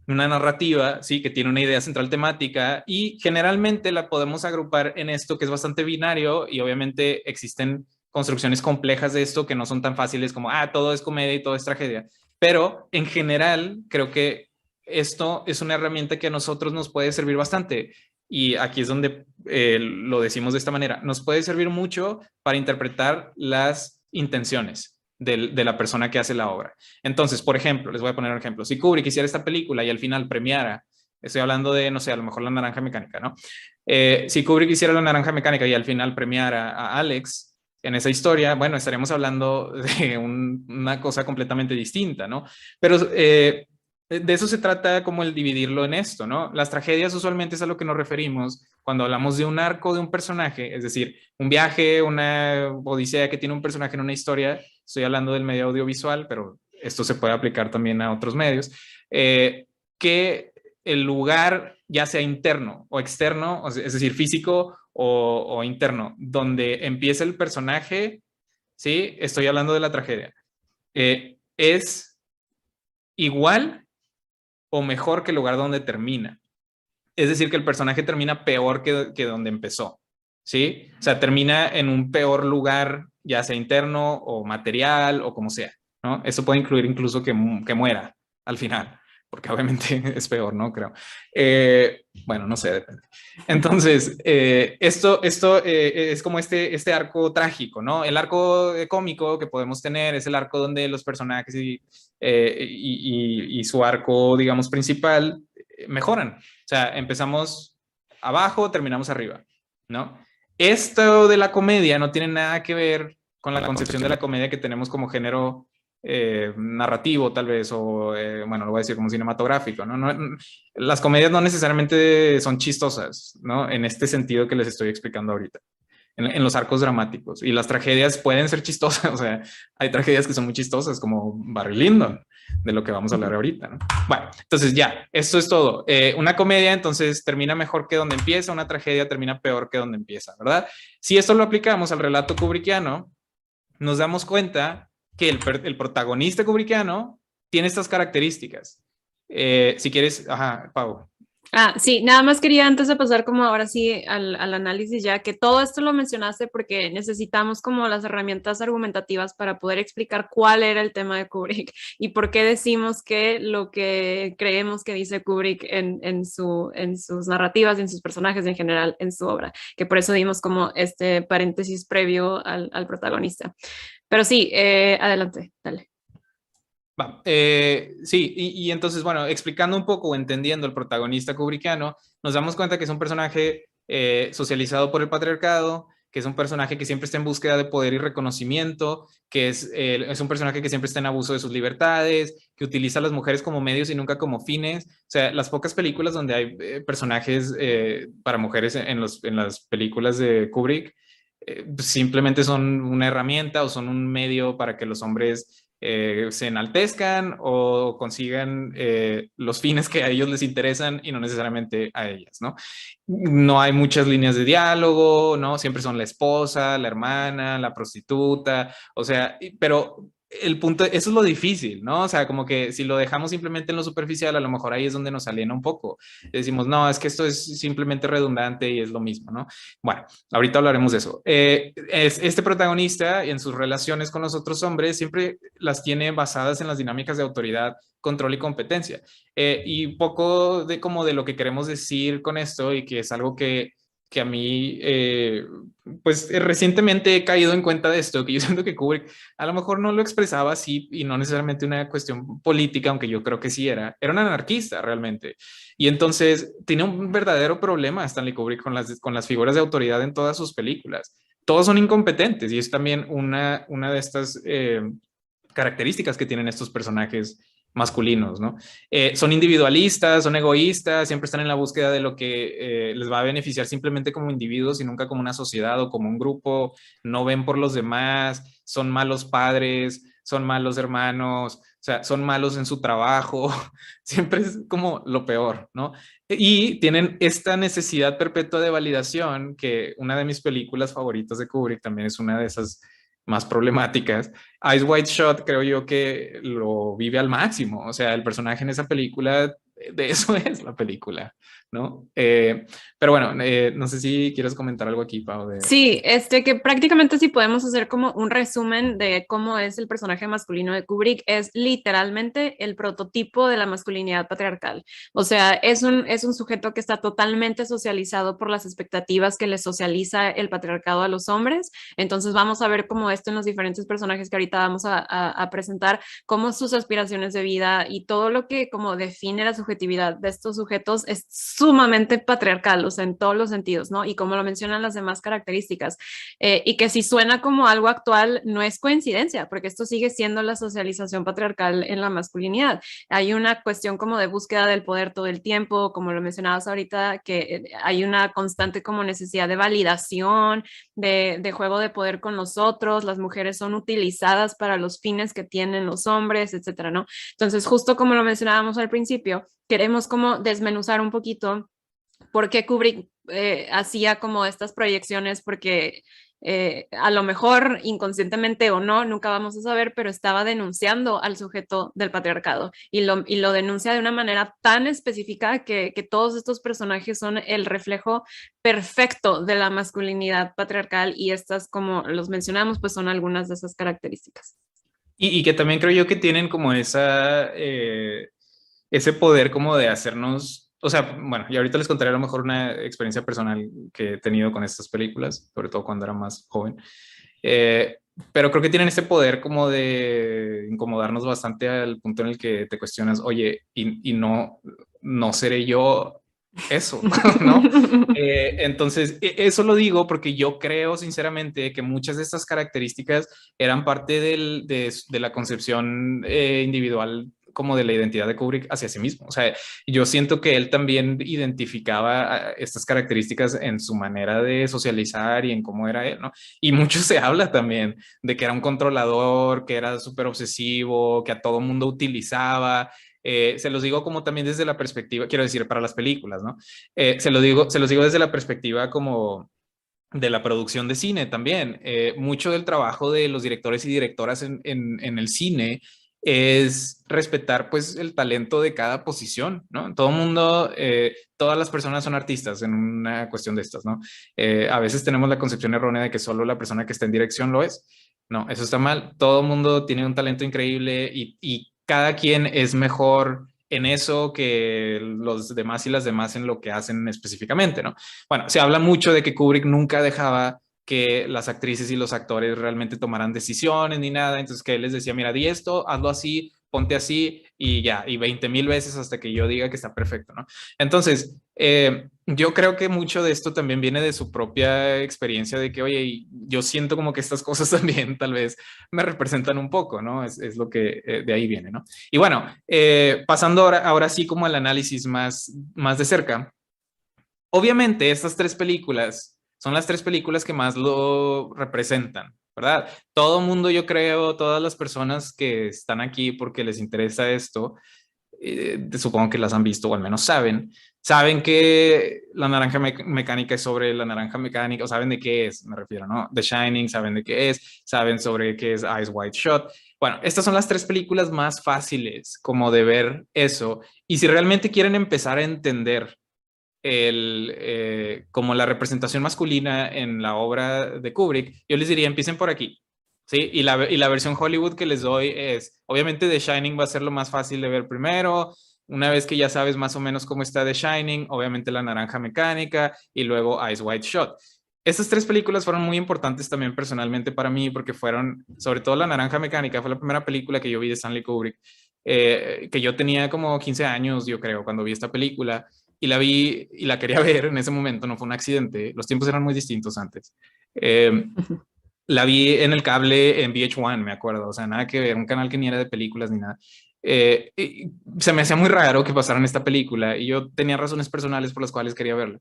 una narrativa, sí, que tiene una idea central temática y generalmente la podemos agrupar en esto que es bastante binario y obviamente existen construcciones complejas de esto que no son tan fáciles como, ah, todo es comedia y todo es tragedia. Pero en general creo que esto es una herramienta que a nosotros nos puede servir bastante. Y aquí es donde lo decimos de esta manera. Nos puede servir mucho para interpretar las intenciones de la persona que hace la obra. Entonces, por ejemplo, les voy a poner un ejemplo. Si Kubrick hiciera esta película y al final premiara, estoy hablando de, no sé, a lo mejor La Naranja Mecánica, ¿no? Si Kubrick hiciera La Naranja Mecánica y al final premiara a Alex en esa historia, bueno, estaríamos hablando de una cosa completamente distinta, ¿no? Pero de eso se trata como el dividirlo en esto, ¿no? Las tragedias usualmente es a lo que nos referimos cuando hablamos de un arco de un personaje, es decir, un viaje, una odisea que tiene un personaje en una historia. Estoy hablando del medio audiovisual, pero esto se puede aplicar también a otros medios, que el lugar, ya sea interno o externo, es decir, físico o interno, donde empieza el personaje, ¿sí? Estoy hablando de la tragedia, es igual o mejor que el lugar donde termina. Es decir, que el personaje termina peor que donde empezó, ¿sí? O sea, termina en un peor lugar, ya sea interno o material o como sea, ¿no? Eso puede incluir incluso que muera al final, porque obviamente es peor, ¿no? Creo. Bueno, no sé, depende. Entonces, esto es como este arco trágico, ¿no? El arco cómico que podemos tener es el arco donde los personajes y su arco, digamos, principal mejoran. O sea, empezamos abajo, terminamos arriba, ¿no? Esto de la comedia no tiene nada que ver con la concepción de la comedia que tenemos como género narrativo, tal vez, o bueno, lo voy a decir como cinematográfico, ¿no? Las comedias no necesariamente son chistosas, ¿no? En este sentido que les estoy explicando ahorita. En los arcos dramáticos. Y las tragedias pueden ser chistosas, o sea, hay tragedias que son muy chistosas, como Barry Lyndon, de lo que vamos a hablar ahorita, ¿no? Bueno, entonces ya, esto es todo. Una comedia entonces termina mejor que donde empieza, una tragedia termina peor que donde empieza, ¿verdad? Si esto lo aplicamos al relato kubrickiano, nos damos cuenta que el protagonista kubrickiano tiene estas características. Si quieres, ajá, Pau. Sí, nada más quería antes de pasar como ahora sí al análisis ya, que todo esto lo mencionaste porque necesitamos como las herramientas argumentativas para poder explicar cuál era el tema de Kubrick y por qué decimos que lo que creemos que dice Kubrick en sus narrativas, en sus personajes en general, en su obra, que por eso dimos como este paréntesis previo al protagonista. Pero sí, adelante, dale. Sí, y entonces, bueno, explicando un poco o entendiendo el protagonista kubrickiano, nos damos cuenta que es un personaje socializado por el patriarcado, que es un personaje que siempre está en búsqueda de poder y reconocimiento, que es un personaje que siempre está en abuso de sus libertades, que utiliza a las mujeres como medios y nunca como fines. O sea, las pocas películas donde hay personajes para mujeres en las películas de Kubrick simplemente son una herramienta o son un medio para que los hombres se enaltezcan o consigan los fines que a ellos les interesan y no necesariamente a ellas, ¿no? No hay muchas líneas de diálogo, ¿no? Siempre son la esposa, la hermana, la prostituta, o sea, pero el punto, eso es lo difícil, ¿no? O sea, como que si lo dejamos simplemente en lo superficial, a lo mejor ahí es donde nos aliena un poco. Decimos, no, es que esto es simplemente redundante y es lo mismo, ¿no? Bueno, ahorita hablaremos de eso. Este protagonista en sus relaciones con los otros hombres siempre las tiene basadas en las dinámicas de autoridad, control y competencia. Y un poco de como de lo que queremos decir con esto y que es algo que a mí, pues recientemente he caído en cuenta de esto, que yo siento que Kubrick a lo mejor no lo expresaba así y no necesariamente una cuestión política, aunque yo creo que sí era un anarquista realmente. Y entonces tiene un verdadero problema Stanley Kubrick con las figuras de autoridad en todas sus películas. Todos son incompetentes y es también una de estas características que tienen estos personajes masculinos, ¿no? Son individualistas, son egoístas, siempre están en la búsqueda de lo que les va a beneficiar simplemente como individuos y nunca como una sociedad o como un grupo, no ven por los demás, son malos padres, son malos hermanos, o sea, son malos en su trabajo, siempre es como lo peor, ¿no? Y tienen esta necesidad perpetua de validación, que una de mis películas favoritas de Kubrick también es una de esas más problemáticas. Eyes Wide Shut creo yo que lo vive al máximo, o sea, el personaje en esa película, de eso es la película, ¿no? Pero bueno, no sé si quieres comentar algo aquí, Pau. Sí, que prácticamente si podemos hacer como un resumen de cómo es el personaje masculino de Kubrick, es literalmente el prototipo de la masculinidad patriarcal. O sea, es un sujeto que está totalmente socializado por las expectativas que le socializa el patriarcado a los hombres. Entonces vamos a ver cómo esto en los diferentes personajes que ahorita vamos a presentar, cómo sus aspiraciones de vida y todo lo que como define la subjetividad de estos sujetos es sumamente patriarcal, o sea, en todos los sentidos, ¿no? Y como lo mencionan las demás características, y que si suena como algo actual, no es coincidencia, porque esto sigue siendo la socialización patriarcal en la masculinidad. Hay una cuestión como de búsqueda del poder todo el tiempo, como lo mencionabas ahorita, que hay una constante como necesidad de validación, de juego de poder con los otros, las mujeres son utilizadas para los fines que tienen los hombres, etcétera, ¿no? Entonces, justo como lo mencionábamos al principio, queremos como desmenuzar un poquito por qué Kubrick hacía como estas proyecciones, porque a lo mejor inconscientemente o no, nunca vamos a saber, pero estaba denunciando al sujeto del patriarcado y lo denuncia de una manera tan específica que todos estos personajes son el reflejo perfecto de la masculinidad patriarcal y estas, como los mencionamos, pues son algunas de esas características. Y que también creo yo que tienen como ese poder como de hacernos, o sea, bueno, y ahorita les contaré a lo mejor una experiencia personal que he tenido con estas películas, sobre todo cuando era más joven, pero creo que tienen ese poder como de incomodarnos bastante al punto en el que te cuestionas, oye, y no seré yo eso, ¿no? Entonces, eso lo digo porque yo creo sinceramente que muchas de estas características eran parte de la concepción individual como de la identidad de Kubrick hacia sí mismo. O sea, yo siento que él también identificaba estas características en su manera de socializar y en cómo era él, ¿no? Y mucho se habla también de que era un controlador, que era súper obsesivo, que a todo mundo utilizaba. Se los digo como también desde la perspectiva, quiero decir, para las películas, ¿no? Se los digo desde la perspectiva como de la producción de cine también. Mucho del trabajo de los directores y directoras en el cine es respetar pues el talento de cada posición, ¿no? Todo el mundo, todas las personas son artistas en una cuestión de estas, ¿no? A veces tenemos la concepción errónea de que solo la persona que está en dirección lo es. No, eso está mal. Todo el mundo tiene un talento increíble y cada quien es mejor en eso que los demás y las demás en lo que hacen específicamente, ¿no? Bueno, se habla mucho de que Kubrick nunca dejaba que las actrices y los actores realmente tomaran decisiones ni nada, entonces que él les decía, mira, di esto, hazlo así, ponte así y ya, y 20,000 veces hasta que yo diga que está perfecto, ¿no? Entonces, yo creo que mucho de esto también viene de su propia experiencia de que, oye, yo siento como que estas cosas también tal vez me representan un poco, ¿no? Es lo que de ahí viene, ¿no? Y bueno, pasando ahora sí como al análisis más de cerca, obviamente estas tres películas son las tres películas que más lo representan, ¿verdad? Todo mundo, yo creo, todas las personas que están aquí porque les interesa esto, supongo que las han visto o al menos saben que la naranja mecánica es sobre la naranja mecánica, o saben de qué es, me refiero, ¿no? The Shining, saben de qué es, saben sobre qué es Eyes Wide Shut. Bueno, estas son las tres películas más fáciles como de ver eso. Y si realmente quieren empezar a entender como la representación masculina en la obra de Kubrick, yo les diría, empiecen por aquí. ¿Sí? Y la versión Hollywood que les doy es, obviamente The Shining va a ser lo más fácil de ver primero, una vez que ya sabes más o menos cómo está The Shining, obviamente La Naranja Mecánica y luego Eyes Wide Shut. Estas tres películas fueron muy importantes también personalmente para mí porque fueron, sobre todo La Naranja Mecánica, fue la primera película que yo vi de Stanley Kubrick, que yo tenía como 15 años, yo creo, cuando vi esta película y la vi y la quería ver en ese momento, no fue un accidente, los tiempos eran muy distintos antes. La vi en el cable en VH1, me acuerdo, o sea, nada que ver, un canal que ni era de películas ni nada. Se me hacía muy raro que pasaran esta película y yo tenía razones personales por las cuales quería verla,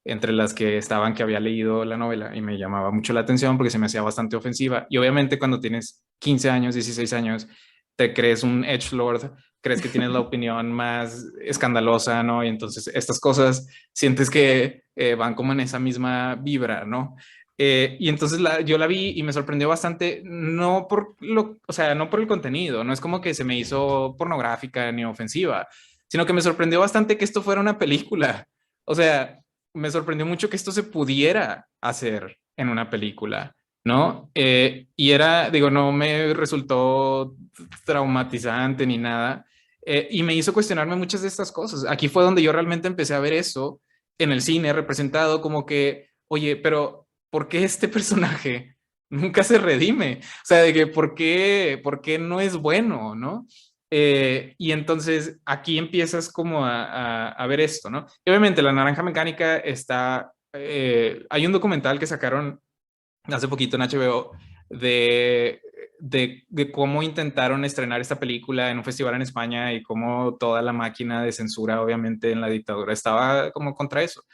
entre las que estaban que había leído la novela y me llamaba mucho la atención porque se me hacía bastante ofensiva. Y obviamente cuando tienes 15 años, 16 años, te crees un edgelord, crees que tienes la opinión más escandalosa, ¿no? Y entonces estas cosas sientes que van como en esa misma vibra, ¿no? Y entonces yo la vi y me sorprendió bastante, no por o sea, no por el contenido, no es como que se me hizo pornográfica ni ofensiva, sino que me sorprendió bastante que esto fuera una película. O sea, me sorprendió mucho que esto se pudiera hacer en una película, ¿no? Y era, digo, no me resultó traumatizante ni nada, y me hizo cuestionarme muchas de estas cosas. Aquí fue donde yo realmente empecé a ver eso en el cine representado como que, oye, pero ¿por qué este personaje nunca se redime? O sea, de que ¿por qué no es bueno, no? Y entonces aquí empiezas como a ver esto, ¿no? Y obviamente La Naranja Mecánica está, hay un documental que sacaron hace poquito en HBO de cómo intentaron estrenar esta película en un festival en España y cómo toda la máquina de censura, obviamente, en la dictadura estaba como contra eso.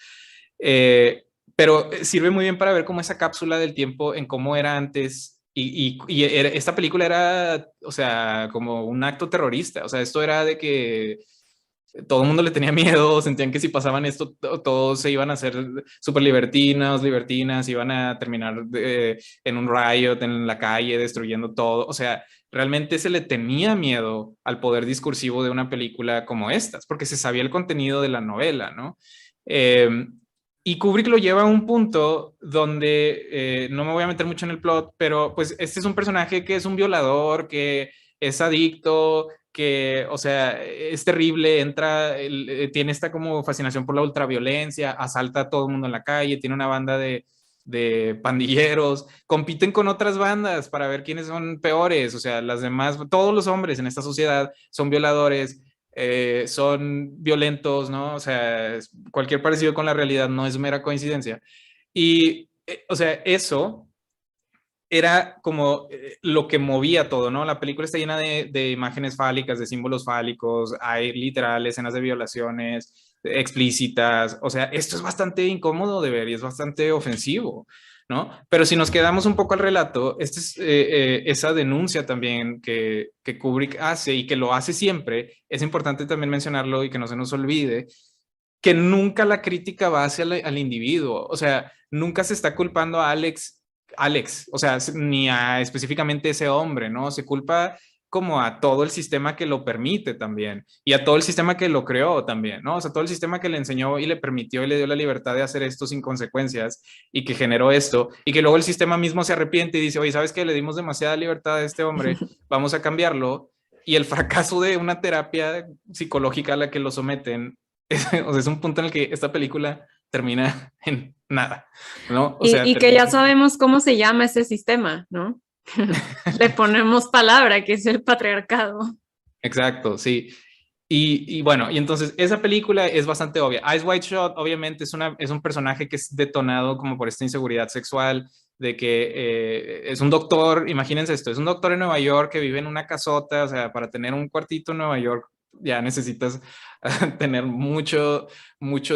Pero sirve muy bien para ver cómo esa cápsula del tiempo en cómo era antes esta película era, o sea, como un acto terrorista, o sea, esto era de que todo el mundo le tenía miedo, sentían que si pasaban esto, todos se iban a hacer súper libertinas, iban a terminar en un riot en la calle, destruyendo todo. O sea, realmente se le tenía miedo al poder discursivo de una película como estas, porque se sabía el contenido de la novela, ¿no? Y Kubrick lo lleva a un punto donde, no me voy a meter mucho en el plot, pero pues este es un personaje que es un violador, que es adicto, que, o sea, es terrible, tiene esta como fascinación por la ultraviolencia, asalta a todo el mundo en la calle, tiene una banda de pandilleros, compiten con otras bandas para ver quiénes son peores, o sea, las demás, todos los hombres en esta sociedad son violadores, son violentos, ¿no? O sea, cualquier parecido con la realidad no es mera coincidencia. Y, o sea, eso era como lo que movía todo, ¿no? La película está llena de imágenes fálicas, de símbolos fálicos, hay literal escenas de violaciones explícitas, o sea, esto es bastante incómodo de ver y es bastante ofensivo, ¿no? Pero si nos quedamos un poco al relato, esa denuncia también que Kubrick hace y que lo hace siempre, es importante también mencionarlo y que no se nos olvide, que nunca la crítica va hacia al individuo, o sea, nunca se está culpando a Alex, o sea, ni a específicamente ese hombre, ¿no? Se culpa como a todo el sistema que lo permite también y a todo el sistema que lo creó también, ¿no? O sea, todo el sistema que le enseñó y le permitió y le dio la libertad de hacer esto sin consecuencias y que generó esto y que luego el sistema mismo se arrepiente y dice, oye, ¿sabes qué? Le dimos demasiada libertad a este hombre, vamos a cambiarlo. Y el fracaso de una terapia psicológica a la que lo someten, o sea, es un punto en el que esta película termina en nada, ¿no? O sea, y que ya sabemos cómo se llama ese sistema, ¿no? Le ponemos palabra, que es el patriarcado. Exacto, sí. Y bueno, y entonces esa película es bastante obvia. Eyes Wide Shut, obviamente, es un personaje que es detonado como por esta inseguridad sexual, de que es un doctor, imagínense esto, es un doctor en Nueva York que vive en una casota, o sea, para tener un cuartito en Nueva York ya necesitas tener mucho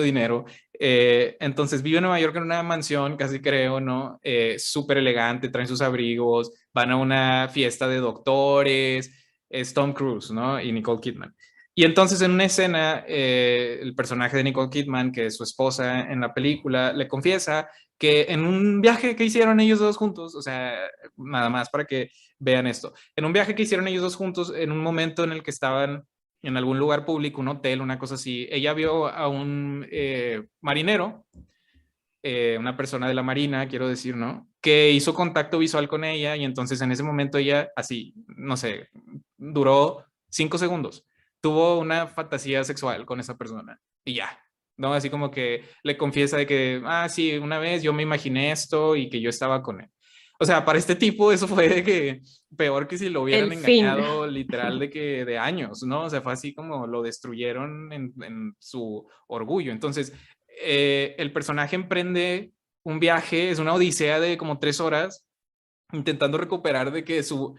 dinero. Entonces vive en Nueva York en una mansión, casi creo, ¿no? Súper elegante, traen sus abrigos, van a una fiesta de doctores, es Tom Cruise, ¿no? Y Nicole Kidman. Y entonces en una escena, el personaje de Nicole Kidman, que es su esposa en la película, le confiesa que en un viaje que hicieron ellos dos juntos, o sea, nada más para que vean esto, en un viaje que hicieron ellos dos juntos, en un momento en el que estaban en algún lugar público, un hotel, una cosa así, ella vio a un marinero, una persona de la marina, quiero decir, ¿no? Que hizo contacto visual con ella y entonces en ese momento ella, así, no sé, duró 5 segundos. Tuvo una fantasía sexual con esa persona y ya, ¿no? Así como que le confiesa de que, sí, una vez yo me imaginé esto y que yo estaba con él. O sea, para este tipo eso fue de que peor que si lo hubieran El fin. engañado literal de que de años, ¿no? O sea, fue así como lo destruyeron en su orgullo. Entonces, el personaje emprende un viaje, es una odisea de como 3 horas, intentando recuperar de que su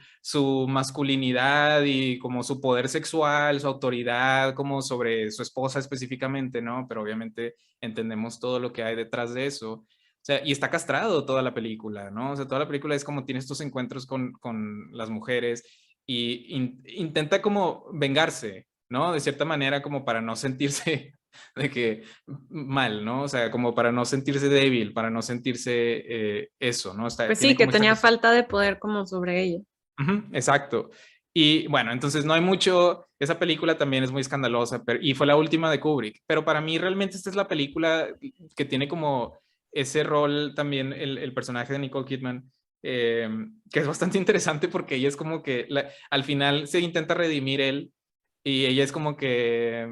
masculinidad y como su poder sexual, su autoridad como sobre su esposa específicamente, ¿no? Pero obviamente entendemos todo lo que hay detrás de eso. O sea, y está castrado toda la película, ¿no? O sea, toda la película es como tiene estos encuentros con las mujeres y intenta como vengarse, ¿no? De cierta manera como para no sentirse de que mal, ¿no? O sea, como para no sentirse débil, para no sentirse eso, ¿no? Pues Tiene sí, que como esta tenía cuestión. falta de poder como sobre ella. Ujú, exacto. Y bueno, entonces no hay mucho, esa película también es muy escandalosa y fue la última de Kubrick, pero para mí realmente esta es la película que tiene como ese rol también el personaje de Nicole Kidman, que es bastante interesante porque ella es como que al final se intenta redimir él y ella es como que,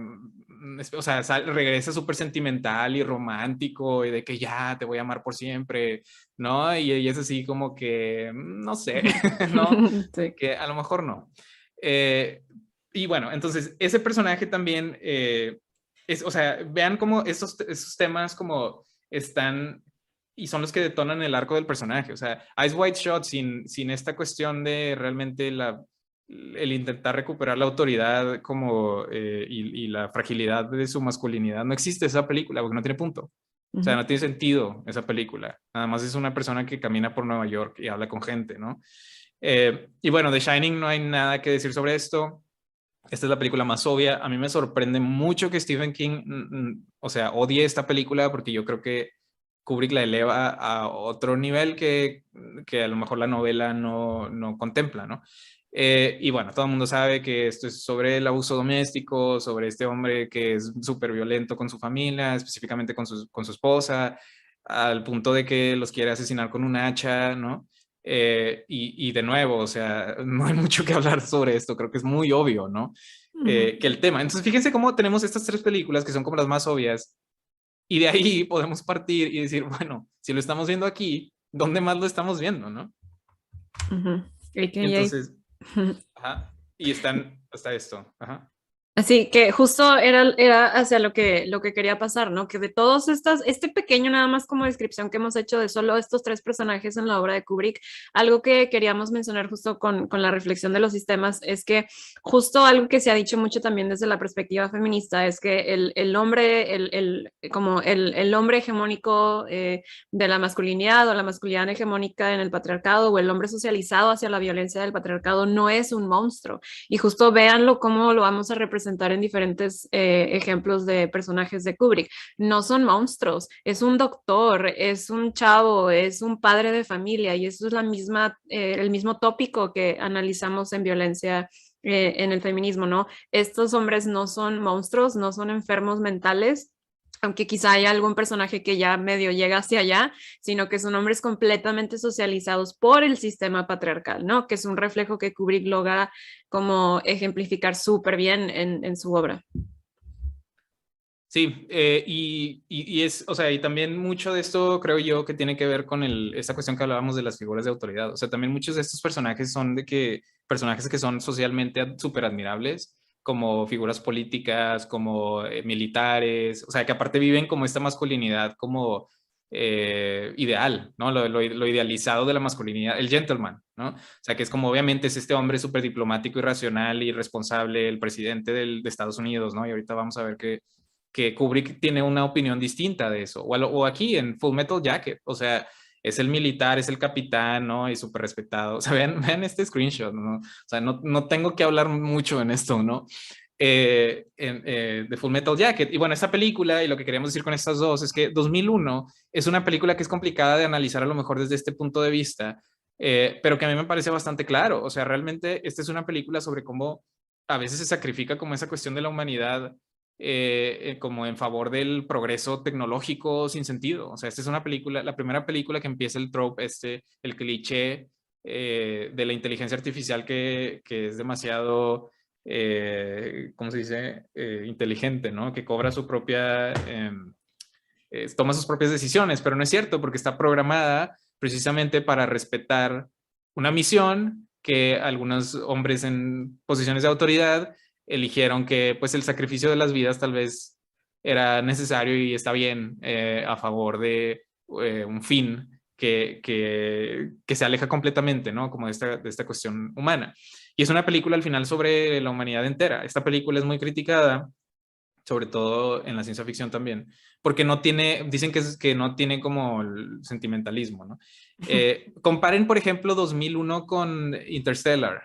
o sea, regresa súper sentimental y romántico y de que ya te voy a amar por siempre, ¿no? Y ella es así como que, no sé, ¿no? Sí. Que a lo mejor no. Y bueno, entonces ese personaje también o sea, vean cómo esos temas como están y son los que detonan el arco del personaje. O sea, Ice White Shot sin esta cuestión de realmente el intentar recuperar la autoridad como y la fragilidad de su masculinidad, no existe esa película porque no tiene punto. O sea, no tiene sentido esa película. Nada más es una persona que camina por Nueva York y habla con gente, ¿no? Y bueno, The Shining no hay nada que decir sobre esto. Esta es la película más obvia. A mí me sorprende mucho que Stephen King, o sea, odie esta película porque yo creo que Kubrick la eleva a otro nivel que a lo mejor la novela no contempla, ¿no? Y bueno, todo el mundo sabe que esto es sobre el abuso doméstico, sobre este hombre que es súper violento con su familia, específicamente con su esposa, al punto de que los quiere asesinar con un hacha, ¿no? Y de nuevo, o sea, no hay mucho que hablar sobre esto, creo que es muy obvio, ¿no? Que el tema. Entonces, fíjense cómo tenemos estas 3 películas que son como las más obvias, y de ahí podemos partir y decir, bueno, si lo estamos viendo aquí, ¿dónde más lo estamos viendo, no? AKA. Entonces, ajá, y está esto, ajá. Así que justo era hacia lo que quería pasar, ¿no? Que de todos este pequeño nada más como descripción que hemos hecho de solo estos 3 personajes en la obra de Kubrick, algo que queríamos mencionar justo con la reflexión de los sistemas es que justo algo que se ha dicho mucho también desde la perspectiva feminista es que el hombre, como el hombre hegemónico de la masculinidad o la masculinidad hegemónica en el patriarcado o el hombre socializado hacia la violencia del patriarcado no es un monstruo. Y justo véanlo cómo lo vamos a representar en diferentes ejemplos de personajes de Kubrick. No son monstruos, es un doctor, es un chavo, es un padre de familia y eso es el mismo tópico que analizamos en violencia en el feminismo, ¿no? Estos hombres no son monstruos, no son enfermos mentales, aunque quizá haya algún personaje que ya medio llega hacia allá, sino que son hombres completamente socializados por el sistema patriarcal, ¿no? Que es un reflejo que Kubrick logra como ejemplificar súper bien en su obra. Sí, y es, o sea, y también mucho de esto creo yo que tiene que ver con esta cuestión que hablábamos de las figuras de autoridad. O sea, también muchos de estos personajes son personajes que son socialmente súper admirables, como figuras políticas, como militares, o sea, que aparte viven como esta masculinidad como ideal, ¿no? Lo idealizado de la masculinidad, el gentleman, ¿no? O sea, que es como obviamente es este hombre súper diplomático y racional y responsable, el presidente de Estados Unidos, ¿no? Y ahorita vamos a ver que que Kubrick tiene una opinión distinta de eso. O aquí en Full Metal Jacket, o sea, es el militar, es el capitán, ¿no? Y súper respetado. O sea, vean este screenshot, ¿no? O sea, no tengo que hablar mucho en esto, ¿no? De Full Metal Jacket. Y bueno, esta película, y lo que queríamos decir con estas dos, es que 2001 es una película que es complicada de analizar a lo mejor desde este punto de vista, pero que a mí me parece bastante claro. O sea, realmente esta es una película sobre cómo a veces se sacrifica como esa cuestión de la humanidad como en favor del progreso tecnológico sin sentido. O sea, esta es una película, la primera película que empieza el trope, el cliché de la inteligencia artificial que es demasiado, ¿cómo se dice? Inteligente, ¿no? Que cobra su propia, toma sus propias decisiones, pero no es cierto porque está programada precisamente para respetar una misión que algunos hombres en posiciones de autoridad eligieron que pues el sacrificio de las vidas tal vez era necesario y está bien a favor de un fin que se aleja completamente, ¿no? Como de esta cuestión humana. Y es una película al final sobre la humanidad entera. Esta película es muy criticada, sobre todo en la ciencia ficción también, porque no tiene, dicen que no tiene como el sentimentalismo, ¿no? Comparen, por ejemplo, 2001 con Interstellar.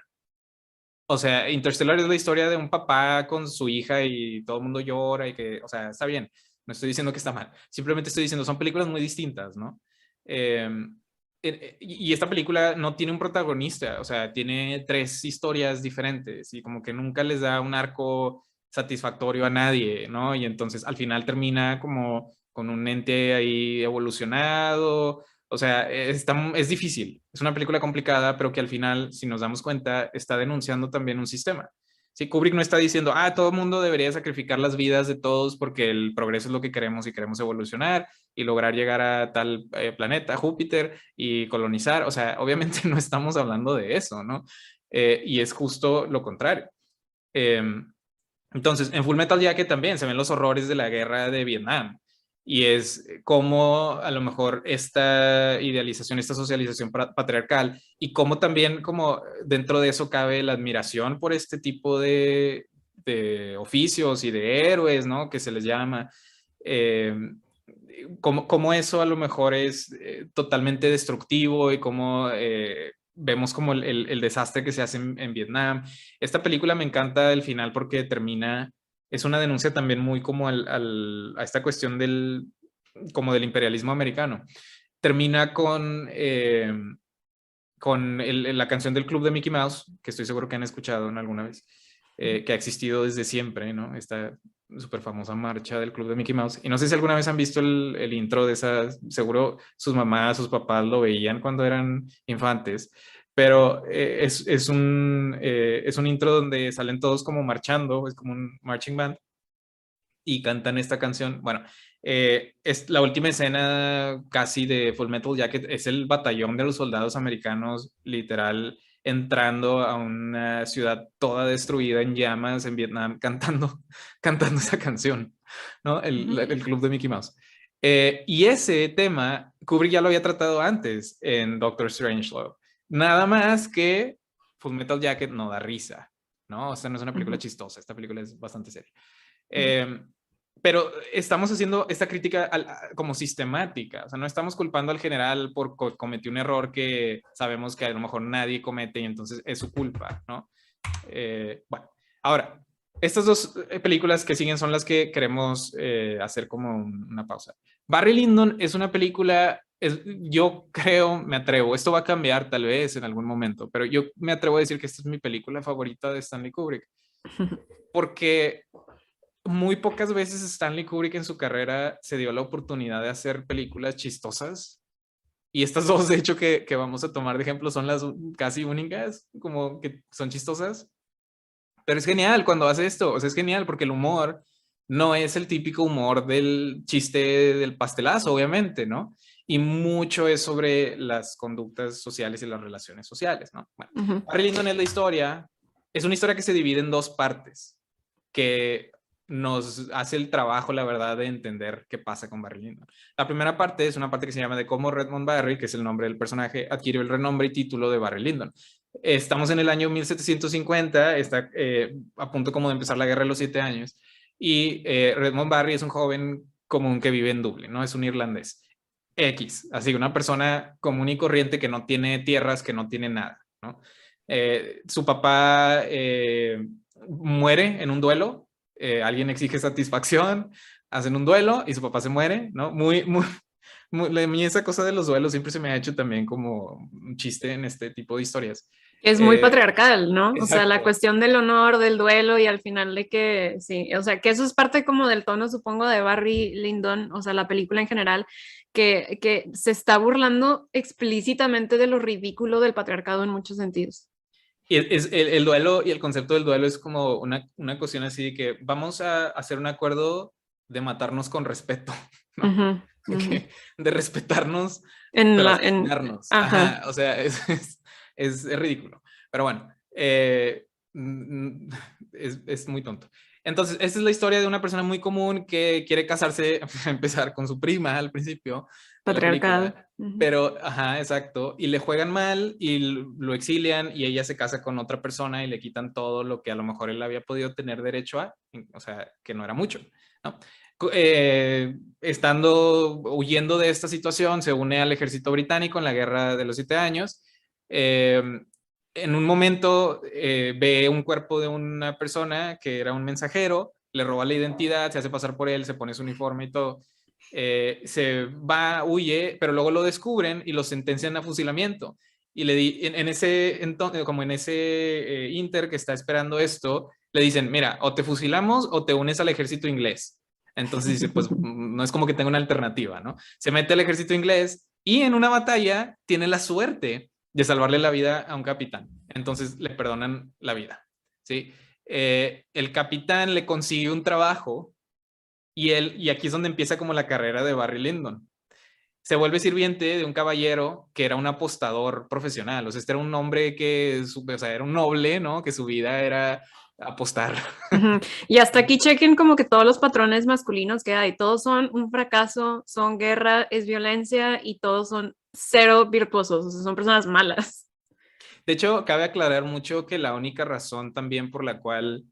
O sea, Interstellar es la historia de un papá con su hija y todo el mundo llora y que, o sea, está bien. No estoy diciendo que está mal. Simplemente estoy diciendo, son películas muy distintas, ¿no? Y esta película no tiene un protagonista, o sea, tiene 3 historias diferentes y como que nunca les da un arco satisfactorio a nadie, ¿no? Y entonces al final termina como con un ente ahí evolucionado. O sea, es difícil, es una película complicada, pero que al final, si nos damos cuenta, está denunciando también un sistema. Sí, Kubrick no está diciendo, todo el mundo debería sacrificar las vidas de todos porque el progreso es lo que queremos y queremos evolucionar y lograr llegar a tal planeta, Júpiter, y colonizar. O sea, obviamente no estamos hablando de eso, ¿no? Y es justo lo contrario. Entonces, en Full Metal Jacket también se ven los horrores de la guerra de Vietnam. Y es como a lo mejor esta idealización, esta socialización patriarcal y cómo también como dentro de eso cabe la admiración por este tipo de oficios y de héroes, ¿no? Que se les llama. Como eso a lo mejor es totalmente destructivo y cómo vemos como el desastre que se hace en Vietnam. Esta película me encanta el final porque termina, es una denuncia también muy como a esta cuestión como del imperialismo americano. Termina con la canción del Club de Mickey Mouse, que estoy seguro que han escuchado en alguna vez, que ha existido desde siempre, ¿no? Esta súper famosa marcha del Club de Mickey Mouse. Y no sé si alguna vez han visto el intro de esa, seguro sus mamás, sus papás lo veían cuando eran infantes, pero es un intro donde salen todos como marchando, es como un marching band, y cantan esta canción. Bueno, es la última escena casi de Full Metal Jacket, es el batallón de los soldados americanos literal entrando a una ciudad toda destruida en llamas en Vietnam cantando esa canción, ¿no? El Club de Mickey Mouse. Y ese tema Kubrick ya lo había tratado antes en Doctor Strangelove, nada más que Full Metal Jacket no da risa, ¿no? O sea, no es una película chistosa, esta película es bastante seria. Pero estamos haciendo esta crítica como sistemática, o sea, no estamos culpando al general por cometer un error que sabemos que a lo mejor nadie comete y entonces es su culpa, ¿no? Bueno, ahora, estas dos películas que siguen son las que queremos hacer como una pausa. Barry Lyndon es una película, yo creo, me atrevo, esto va a cambiar tal vez en algún momento, pero yo me atrevo a decir que esta es mi película favorita de Stanley Kubrick, porque muy pocas veces Stanley Kubrick en su carrera se dio la oportunidad de hacer películas chistosas. Y estas dos, de hecho, que vamos a tomar de ejemplo son las casi únicas, como que son chistosas. Pero es genial cuando hace esto, o sea, es genial porque el humor no es el típico humor del chiste del pastelazo, obviamente, ¿no? Y mucho es sobre las conductas sociales y las relaciones sociales, ¿no? Bueno, Barry Lyndon es la historia, es una historia que se divide en 2 partes, que nos hace el trabajo, la verdad, de entender qué pasa con Barry Lyndon. La primera parte es una parte que se llama de cómo Redmond Barry, que es el nombre del personaje, adquirió el renombre y título de Barry Lyndon. Estamos en el año 1750, está a punto como de empezar la Guerra de los 7 años, Y Redmond Barry es un joven común que vive en Dublín, ¿no? Es un irlandés. X, así una persona común y corriente que no tiene tierras, que no tiene nada, ¿no? Su papá muere en un duelo, alguien exige satisfacción, hacen un duelo y su papá se muere, ¿no? A mí esa cosa de los duelos siempre se me ha hecho también como un chiste en este tipo de historias. Es muy patriarcal, ¿no? O sea, la Exacto. cuestión del honor, del duelo y al final de que, sí, o sea, que eso es parte como del tono, supongo, de Barry Lyndon, o sea, la película en general, que se está burlando explícitamente de lo ridículo del patriarcado en muchos sentidos. Y el duelo y el concepto del duelo es como una cuestión así de que vamos a hacer un acuerdo de matarnos con respeto, ¿no? Ujú, ujú. De respetarnos, En pero la, en, asesinarnos. ajá. Ajá, o sea, es ridículo. Pero bueno, es muy tonto. Entonces, esta es la historia de una persona muy común que quiere casarse, empezar con su prima al principio de la Patriarcado. película, Ujú. pero, ajá, exacto, y le juegan mal y lo exilian y ella se casa con otra persona y le quitan todo lo que a lo mejor él había podido tener derecho a, o sea, que no era mucho, ¿no? Estando huyendo de esta situación, se une al ejército británico en la Guerra de los 7 años. En un momento ve un cuerpo de una persona que era un mensajero, le roba la identidad, se hace pasar por él, se pone su uniforme y todo. Se va, huye, pero luego lo descubren y lo sentencian a fusilamiento. Y en ese entonces, como en ese inter que está esperando esto, le dicen, mira, o te fusilamos o te unes al ejército inglés. Entonces dice, pues no es como que tenga una alternativa, ¿no? Se mete al ejército inglés y en una batalla tiene la suerte de salvarle la vida a un capitán. Entonces le perdonan la vida, ¿sí? El capitán le consigue un trabajo y aquí es donde empieza como la carrera de Barry Lyndon. Se vuelve sirviente de un caballero que era un apostador profesional. O sea, este era un hombre que, o sea, era un noble, ¿no? Que su vida era apostar. Ujú. Y hasta aquí chequen como que todos los patrones masculinos que hay, todos son un fracaso, son guerra, es violencia y todos son cero virtuosos, o sea, son personas malas. De hecho, cabe aclarar mucho que la única razón también por la cual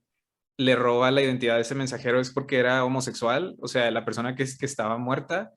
le roba la identidad de ese mensajero es porque era homosexual, o sea, la persona que estaba muerta,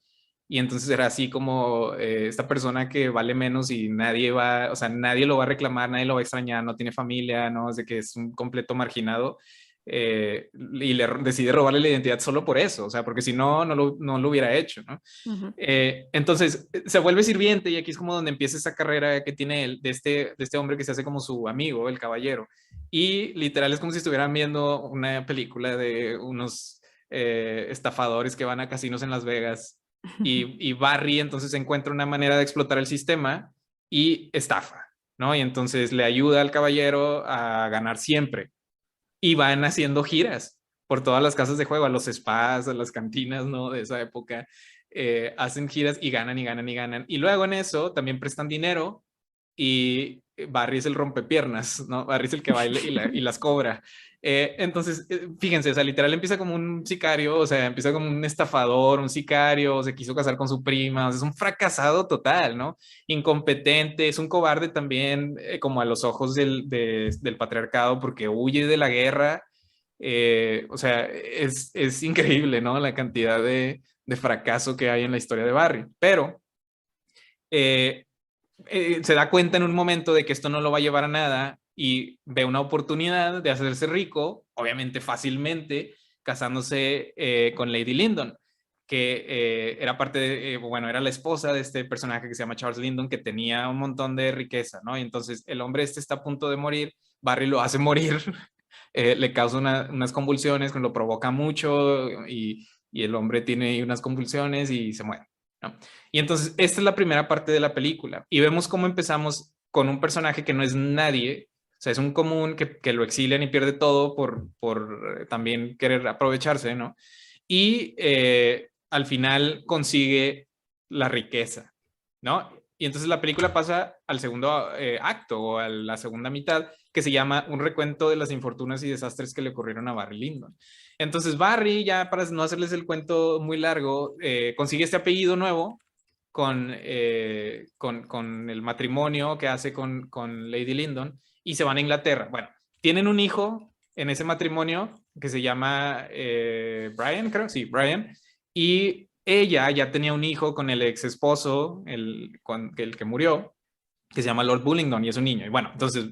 y entonces era así como esta persona que vale menos y nadie va, o sea, nadie lo va a reclamar, nadie lo va a extrañar, no tiene familia, ¿no? Es de que es un completo marginado, y decide robarle la identidad solo por eso, o sea, porque si no, no lo hubiera hecho, ¿no? Ujú. Entonces se vuelve sirviente y aquí es como donde empieza esa carrera que tiene él, de este hombre que se hace como su amigo, el caballero. Y literal es como si estuvieran viendo una película de unos estafadores que van a casinos en Las Vegas y Barry entonces encuentra una manera de explotar el sistema y estafa, ¿no? Y entonces le ayuda al caballero a ganar siempre. Y van haciendo giras por todas las casas de juego, a los spas, a las cantinas, ¿no? De esa época. Hacen giras y ganan y ganan y ganan. Y luego en eso también prestan dinero y Barry es el rompepiernas, ¿no? Barry es el que baila y las cobra. Entonces, fíjense, o sea, literal empieza como un sicario, o sea, empieza como un estafador, un sicario, se quiso casar con su prima, o sea, es un fracasado total, ¿no? Incompetente, es un cobarde también, como a los ojos del patriarcado, porque huye de la guerra. O sea, es increíble, ¿no? La cantidad de fracaso que hay en la historia de Barry, pero eh, se da cuenta en un momento de que esto no lo va a llevar a nada y ve una oportunidad de hacerse rico, obviamente fácilmente, casándose con Lady Lyndon, que era parte de, bueno, era la esposa de este personaje que se llama Charles Lyndon, que tenía un montón de riqueza, ¿no? Y entonces el hombre este está a punto de morir, Barry lo hace morir, le causa unas convulsiones, lo provoca mucho y el hombre tiene unas convulsiones y se muere, ¿no? Y entonces, esta es la primera parte de la película. Y vemos cómo empezamos con un personaje que no es nadie, o sea, es un común que lo exilian y pierde todo por también querer aprovecharse, ¿no? Y al final consigue la riqueza, ¿no? Y entonces la película pasa al segundo acto o a la segunda mitad, que se llama Un recuento de las infortunas y desastres que le ocurrieron a Barry Lyndon. Entonces Barry, ya para no hacerles el cuento muy largo, consigue este apellido nuevo con el matrimonio que hace con Lady Lyndon y se van a Inglaterra. Bueno, tienen un hijo en ese matrimonio que se llama Brian, creo, sí, Brian, y ella ya tenía un hijo con el ex esposo, el que murió, que se llama Lord Bullingdon y es un niño. Y bueno, entonces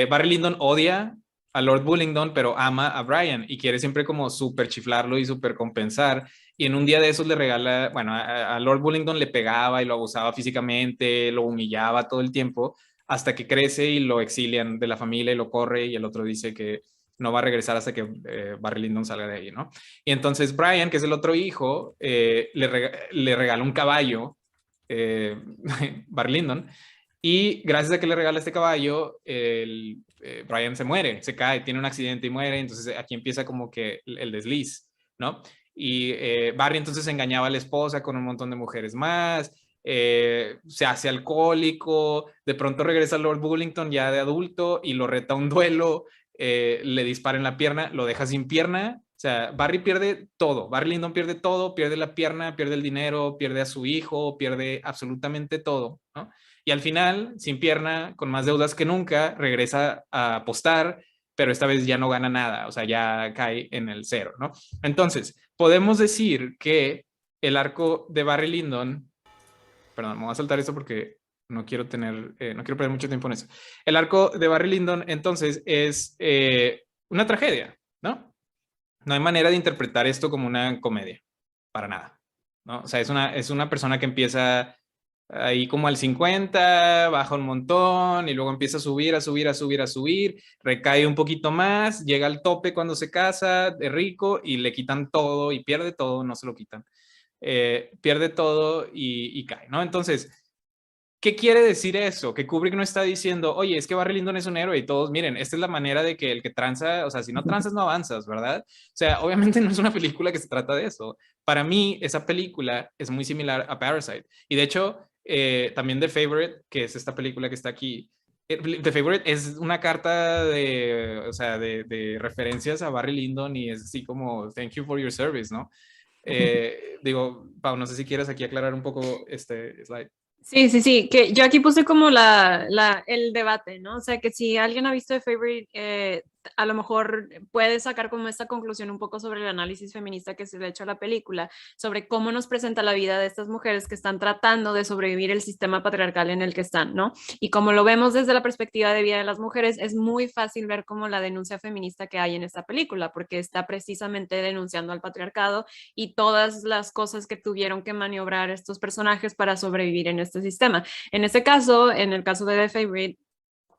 Barry Lyndon odia a Lord Bullingdon, pero ama a Brian y quiere siempre como súper chiflarlo y súper compensar. Y en un día de esos le regala, bueno, a Lord Bullingdon le pegaba y lo abusaba físicamente, lo humillaba todo el tiempo, hasta que crece y lo exilian de la familia y lo corre y el otro dice que no va a regresar hasta que Barry Lyndon salga de ahí, ¿no? Y entonces Brian, que es el otro hijo, le regala un caballo, Barry Lyndon, y gracias a que le regala este caballo, Brian se muere, se cae, tiene un accidente y muere. Entonces aquí empieza como que el desliz, ¿no? Y Barry entonces engañaba a la esposa con un montón de mujeres más, se hace alcohólico, de pronto regresa Lord Bullingdon ya de adulto y lo reta a un duelo, le dispara en la pierna, lo deja sin pierna. O sea, Barry pierde todo, Barry Lyndon pierde todo, pierde la pierna, pierde el dinero, pierde a su hijo, pierde absolutamente todo, ¿no? Y al final, sin pierna, con más deudas que nunca, regresa a apostar, pero esta vez ya no gana nada, o sea, ya cae en el cero, ¿no? Entonces, podemos decir que el arco de Barry Lyndon, perdón, me voy a saltar esto porque no quiero perder mucho tiempo en eso. El arco de Barry Lyndon, entonces, es una tragedia, ¿no? No hay manera de interpretar esto como una comedia, para nada, ¿no? O sea, es una persona que empieza ahí como al 50, baja un montón y luego empieza a subir, a subir, a subir, a subir, recae un poquito más, llega al tope cuando se casa de rico y le quitan todo y pierde todo, no se lo quitan, pierde todo y cae, ¿no? Entonces, ¿qué quiere decir eso? Que Kubrick no está diciendo, oye, es que Barry Lyndon es un héroe y todos, miren, esta es la manera de que el que tranza, o sea, si no tranzas no avanzas, ¿verdad? O sea, obviamente no es una película que se trata de eso. Para mí, esa película es muy similar a Parasite. Y de hecho, también The Favorite, que es esta película que está aquí, The Favorite es una carta de, o sea, de referencias a Barry Lyndon y es así como, thank you for your service, ¿no? Digo, Pau, no sé si quieres aquí aclarar un poco este slide. Sí, sí, sí, que yo aquí puse como el debate, ¿no? O sea, que si alguien ha visto The Favorite, a lo mejor puede sacar como esta conclusión un poco sobre el análisis feminista que se le ha hecho a la película, sobre cómo nos presenta la vida de estas mujeres que están tratando de sobrevivir el sistema patriarcal en el que están, ¿no? Y como lo vemos desde la perspectiva de vida de las mujeres, es muy fácil ver como la denuncia feminista que hay en esta película, porque está precisamente denunciando al patriarcado y todas las cosas que tuvieron que maniobrar estos personajes para sobrevivir en este sistema. En este caso, en el caso de The Favorite,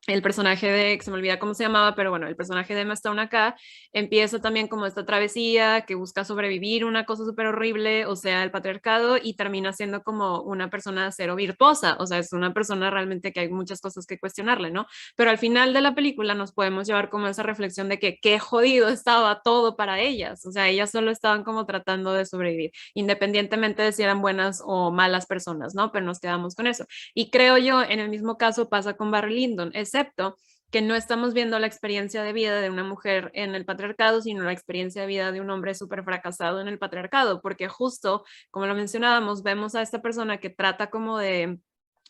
el personaje de, que se me olvida cómo se llamaba, pero bueno, el personaje de Emma Stone acá empieza también como esta travesía que busca sobrevivir una cosa súper horrible, o sea, el patriarcado, y termina siendo como una persona cero virtuosa, o sea, es una persona realmente que hay muchas cosas que cuestionarle, ¿no? Pero al final de la película nos podemos llevar como esa reflexión de que qué jodido estaba todo para ellas, o sea, ellas solo estaban como tratando de sobrevivir, independientemente de si eran buenas o malas personas, ¿no? Pero nos quedamos con eso. Y creo yo, en el mismo caso pasa con Barry Lyndon, excepto que no estamos viendo la experiencia de vida de una mujer en el patriarcado, sino la experiencia de vida de un hombre súper fracasado en el patriarcado, porque justo, como lo mencionábamos, vemos a esta persona que trata como de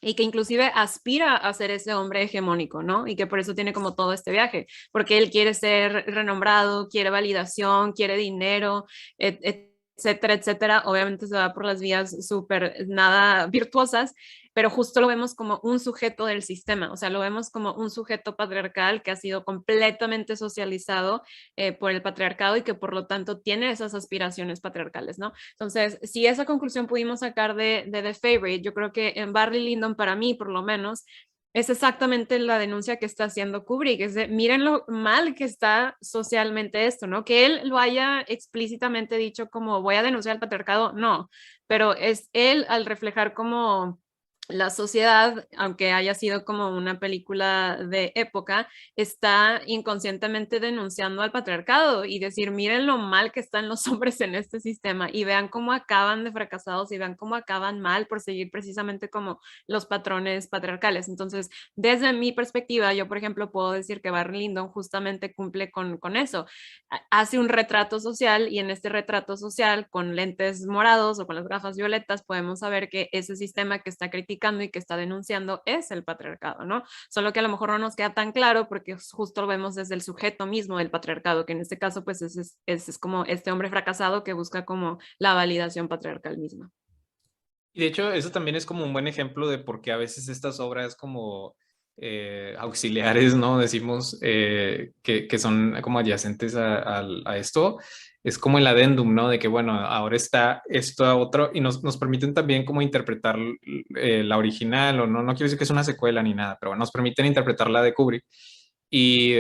y que inclusive aspira a ser ese hombre hegemónico, ¿no? Y que por eso tiene como todo este viaje, porque él quiere ser renombrado, quiere validación, quiere dinero, etcétera, etcétera. Obviamente se va por las vías súper nada virtuosas, pero justo lo vemos como un sujeto del sistema, o sea, lo vemos como un sujeto patriarcal que ha sido completamente socializado por el patriarcado y que por lo tanto tiene esas aspiraciones patriarcales, ¿no? Entonces, si esa conclusión pudimos sacar de The Favorite, yo creo que en Barry Lyndon, para mí por lo menos, es exactamente la denuncia que está haciendo Kubrick, es de miren lo mal que está socialmente esto, ¿no? Que él lo haya explícitamente dicho como voy a denunciar al patriarcado, no, pero es él al reflejar como la sociedad, aunque haya sido como una película de época, está inconscientemente denunciando al patriarcado y decir, miren lo mal que están los hombres en este sistema y vean cómo acaban de fracasados y vean cómo acaban mal por seguir precisamente como los patrones patriarcales. Entonces, desde mi perspectiva, yo, por ejemplo, puedo decir que Barry Lyndon justamente cumple con eso. Hace un retrato social y en este retrato social, con lentes morados o con las gafas violetas, podemos saber que ese sistema que está criticando criticando y que está denunciando es el patriarcado, ¿no? Solo que a lo mejor no nos queda tan claro porque justo lo vemos desde el sujeto mismo del patriarcado, que en este caso pues es como este hombre fracasado que busca como la validación patriarcal misma. Y de hecho, eso también es como un buen ejemplo de por qué a veces estas obras como auxiliares, ¿no? Decimos que son como adyacentes a esto. Es como el adendum, ¿no? De que, bueno, ahora está esto a otro y nos permiten también como interpretar la original, o no quiero decir que es una secuela ni nada, pero bueno, nos permiten interpretar la de Kubrick y,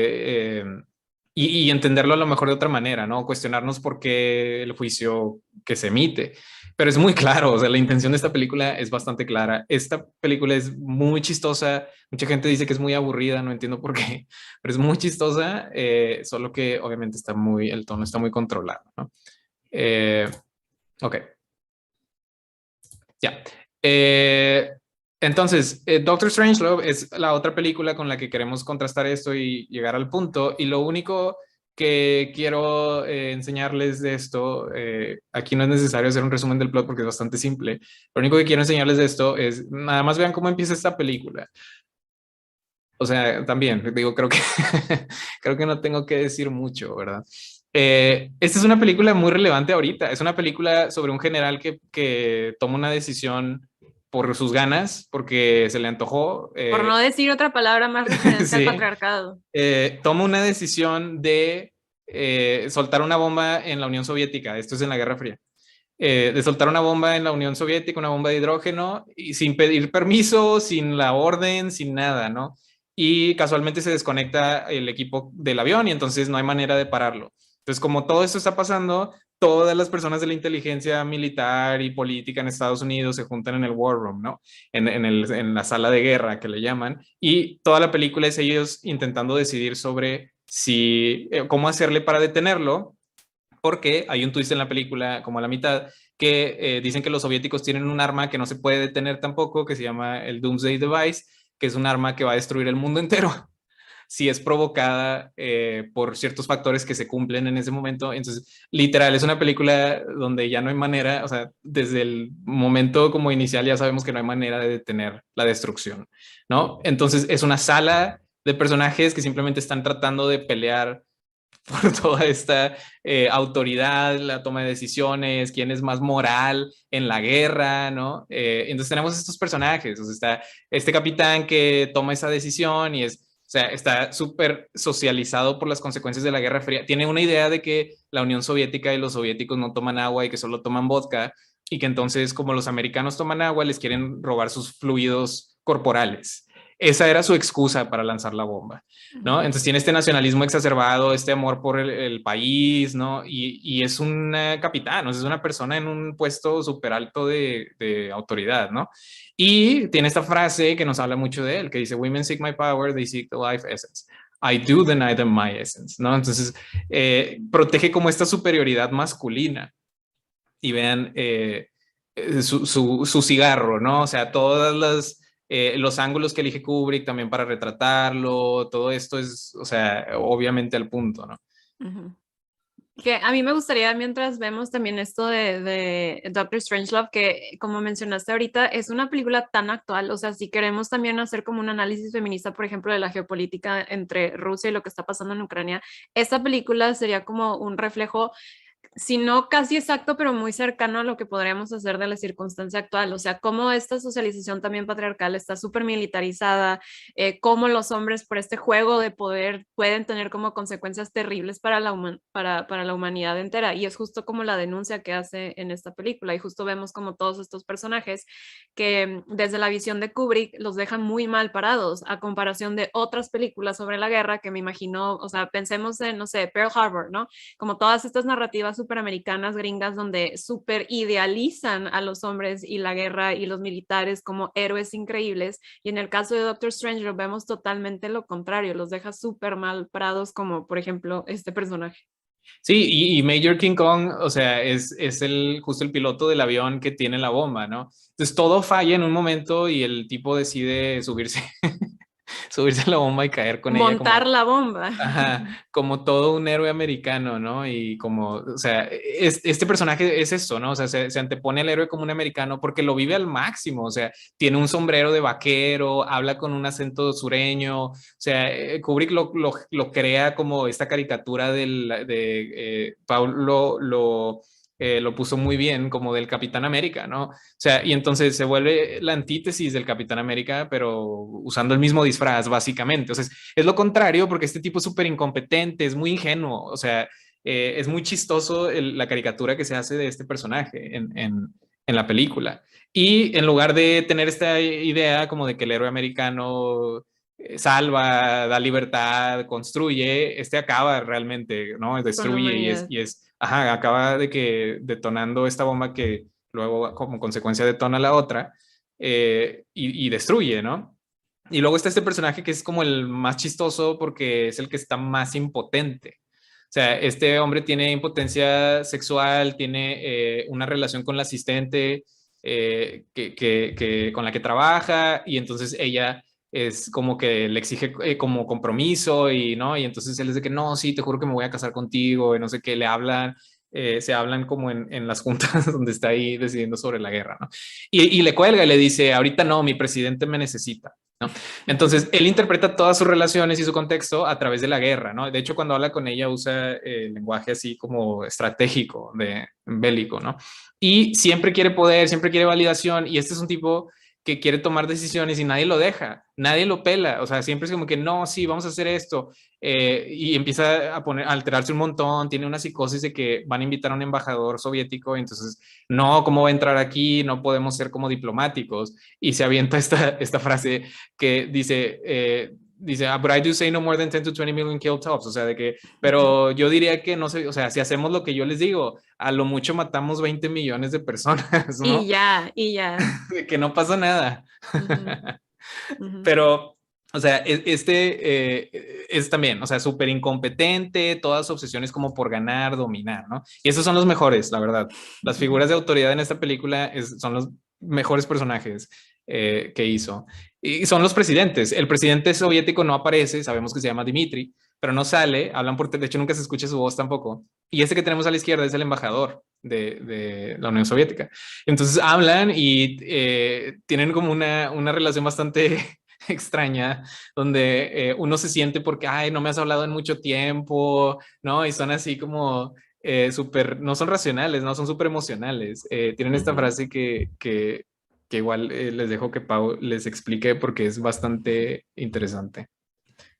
y entenderlo a lo mejor de otra manera, ¿no? Cuestionarnos por qué el juicio que se emite. Pero es muy claro, o sea, la intención de esta película es bastante clara. Esta película es muy chistosa, mucha gente dice que es muy aburrida, no entiendo por qué, pero es muy chistosa, solo que obviamente el tono está muy controlado, ¿no? Ok, ya. Entonces, Doctor Strangelove es la otra película con la que queremos contrastar esto y llegar al punto, y lo único que quiero enseñarles de esto, aquí no es necesario hacer un resumen del plot porque es bastante simple. Lo único que quiero enseñarles de esto es, nada más vean cómo empieza esta película. O sea, también, digo, creo que, creo que no tengo que decir mucho, ¿verdad? Esta es una película muy relevante ahorita. Es una película sobre un general que toma una decisión por sus ganas, porque se le antojó. Por no decir otra palabra más referente Sí. al patriarcado. Toma una decisión de soltar una bomba en la Unión Soviética. Esto es en la Guerra Fría. De soltar una bomba en la Unión Soviética, una bomba de hidrógeno, y sin pedir permiso, sin la orden, sin nada, ¿no? Y casualmente se desconecta el equipo del avión y entonces no hay manera de pararlo. Entonces, como todo esto está pasando, todas las personas de la inteligencia militar y política en Estados Unidos se juntan en el War Room, ¿no? En la sala de guerra que le llaman, y toda la película es ellos intentando decidir sobre cómo hacerle para detenerlo, porque hay un twist en la película, como a la mitad, que dicen que los soviéticos tienen un arma que no se puede detener tampoco, que se llama el Doomsday Device, que es un arma que va a destruir el mundo entero si es provocada por ciertos factores que se cumplen en ese momento. Entonces, literal, es una película donde ya no hay manera, o sea, desde el momento como inicial ya sabemos que no hay manera de detener la destrucción, ¿no? Entonces, es una sala de personajes que simplemente están tratando de pelear por toda esta autoridad, la toma de decisiones, quién es más moral en la guerra, ¿no? Entonces tenemos estos personajes, o sea, está este capitán que toma esa decisión y o sea, está súper socializado por las consecuencias de la Guerra Fría. Tiene una idea de que la Unión Soviética y los soviéticos no toman agua y que solo toman vodka, y que entonces, como los americanos toman agua, les quieren robar sus fluidos corporales. Esa era su excusa para lanzar la bomba, ¿no? Entonces tiene este nacionalismo exacerbado, este amor por el país, ¿no? Y es un capitán, ¿no? Es una persona en un puesto súper alto de autoridad, ¿no? Y tiene esta frase que nos habla mucho de él, que dice, women seek my power, they seek the life essence. I do deny them my essence, ¿no? Entonces, protege como esta superioridad masculina. Y vean su cigarro, ¿no? O sea, todas los ángulos que elige Kubrick también para retratarlo, todo esto es, o sea, obviamente al punto, ¿no? Uh-huh. Que a mí me gustaría, mientras vemos también esto de Doctor Strangelove, que como mencionaste ahorita, es una película tan actual, o sea, si queremos también hacer como un análisis feminista, por ejemplo, de la geopolítica entre Rusia y lo que está pasando en Ucrania, esta película sería como un reflejo, si no casi exacto, pero muy cercano a lo que podríamos hacer de la circunstancia actual. O sea, cómo esta socialización también patriarcal está súper militarizada, cómo los hombres por este juego de poder pueden tener como consecuencias terribles para la humanidad entera. Y es justo como la denuncia que hace en esta película. Y justo vemos como todos estos personajes que desde la visión de Kubrick los dejan muy mal parados a comparación de otras películas sobre la guerra que me imagino, o sea, pensemos en, no sé, Pearl Harbor, ¿no? Como todas estas narrativas superamericanas gringas donde super idealizan a los hombres y la guerra y los militares como héroes increíbles, y en el caso de Doctor Strange lo vemos totalmente lo contrario, los deja súper mal parados como por ejemplo este personaje. Sí, y Major King Kong, o sea, es justo el piloto del avión que tiene la bomba, ¿no? Entonces todo falla en un momento y el tipo decide subirse subirse a la bomba y caer con ella Montar la bomba. ajá, como todo un héroe americano, ¿no? Y como, o sea, este personaje es esto, ¿no? O sea, se antepone al héroe como un americano porque lo vive al máximo, o sea, tiene un sombrero de vaquero, habla con un acento sureño, o sea, Kubrick lo crea como esta caricatura de Paulo lo puso muy bien como del Capitán América, ¿no? O sea, y entonces se vuelve la antítesis del Capitán América, pero usando el mismo disfraz, básicamente. O sea, es lo contrario porque este tipo es súper incompetente, es muy ingenuo, o sea, es muy chistoso la caricatura que se hace de este personaje en la película. Y en lugar de tener esta idea como de que el héroe americano salva, da libertad, construye, este acaba realmente, ¿no? Destruye ajá, acaba de que detonando esta bomba que luego como consecuencia detona la otra y destruye, ¿no? Y luego está este personaje que es como el más chistoso porque es el que está más impotente. O sea, este hombre tiene impotencia sexual, tiene una relación con la asistente con la que trabaja y entonces ella es como que le exige como compromiso y no, y entonces él es de que no, sí, te juro que me voy a casar contigo y no sé qué, le hablan, se hablan como en las juntas donde está ahí decidiendo sobre la guerra, ¿no? Y le cuelga y le dice, ahorita no, mi presidente me necesita. ¿No? Entonces, él interpreta todas sus relaciones y su contexto a través de la guerra, ¿no? De hecho, cuando habla con ella usa el lenguaje así como estratégico, de bélico, ¿no? Y siempre quiere poder, siempre quiere validación y este es un tipo que quiere tomar decisiones y nadie lo deja, nadie lo pela, o sea, siempre es como que no, sí, vamos a hacer esto y empieza a alterarse un montón, tiene una psicosis de que van a invitar a un embajador soviético, entonces, no, ¿cómo va a entrar aquí? No podemos ser como diplomáticos y se avienta esta frase que dice, but I do say no more than 10 to 20 million killed tops, o sea, de que, pero yo diría que no sé, o sea, si hacemos lo que yo les digo, a lo mucho matamos 20 millones de personas, ¿no? Y ya. De que no pasa nada. Uh-huh. Pero, o sea, es también, o sea, súper incompetente, todas sus obsesiones como por ganar, dominar, ¿no? Y esos son los mejores, la verdad. Las figuras de autoridad en esta película son los mejores personajes que hizo. Y son los presidentes. El presidente soviético no aparece, sabemos que se llama Dmitri, pero no sale, hablan de hecho nunca se escucha su voz tampoco. Y este que tenemos a la izquierda es el embajador de la Unión Soviética. Entonces hablan y tienen como una relación bastante extraña, donde uno se siente porque, ay, no me has hablado en mucho tiempo, ¿no? Y son así como súper, no son racionales, ¿no? Son súper emocionales. Tienen esta frase que igual les dejo que Pau les explique porque es bastante interesante.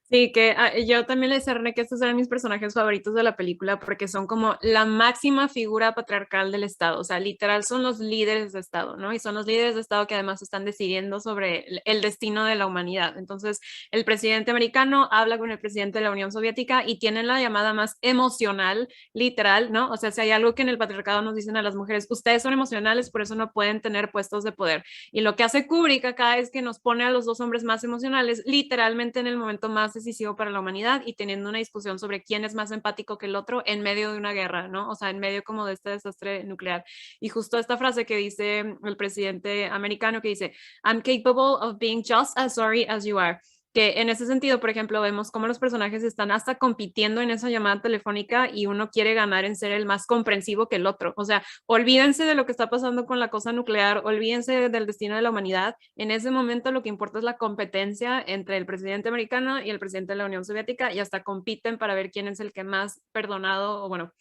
Sí, que yo también le cerré que estos eran mis personajes favoritos de la película porque son como la máxima figura patriarcal del Estado, o sea, literal son los líderes de Estado, ¿no? Y son los líderes de Estado que además están decidiendo sobre el destino de la humanidad. Entonces, el presidente americano habla con el presidente de la Unión Soviética y tienen la llamada más emocional, literal, ¿no? O sea, si hay algo que en el patriarcado nos dicen a las mujeres, ustedes son emocionales, por eso no pueden tener puestos de poder. Y lo que hace Kubrick acá es que nos pone a los dos hombres más emocionales, literalmente en el momento más decisivo para la humanidad y teniendo una discusión sobre quién es más empático que el otro en medio de una guerra, ¿no? O sea, en medio como de este desastre nuclear. Y justo esta frase que dice el presidente americano que dice, I'm capable of being just as sorry as you are. Que en ese sentido, por ejemplo, vemos cómo los personajes están hasta compitiendo en esa llamada telefónica y uno quiere ganar en ser el más comprensivo que el otro. O sea, olvídense de lo que está pasando con la cosa nuclear, olvídense del destino de la humanidad. En ese momento lo que importa es la competencia entre el presidente americano y el presidente de la Unión Soviética y hasta compiten para ver quién es el que más perdonado o bueno,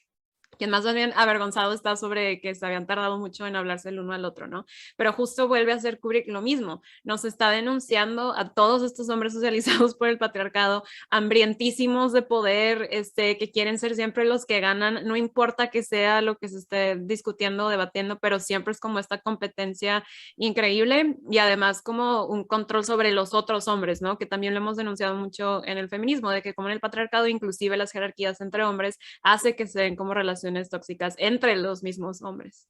quien más bien avergonzado está sobre que se habían tardado mucho en hablarse el uno al otro, ¿no? Pero justo vuelve a hacer Kubrick lo mismo, nos está denunciando a todos estos hombres socializados por el patriarcado, hambrientísimos de poder, que quieren ser siempre los que ganan, no importa que sea lo que se esté discutiendo o debatiendo, pero siempre es como esta competencia increíble y además como un control sobre los otros hombres, ¿no? Que también lo hemos denunciado mucho en el feminismo, de que como en el patriarcado, inclusive las jerarquías entre hombres, hace que se den como relaciones tóxicas entre los mismos hombres.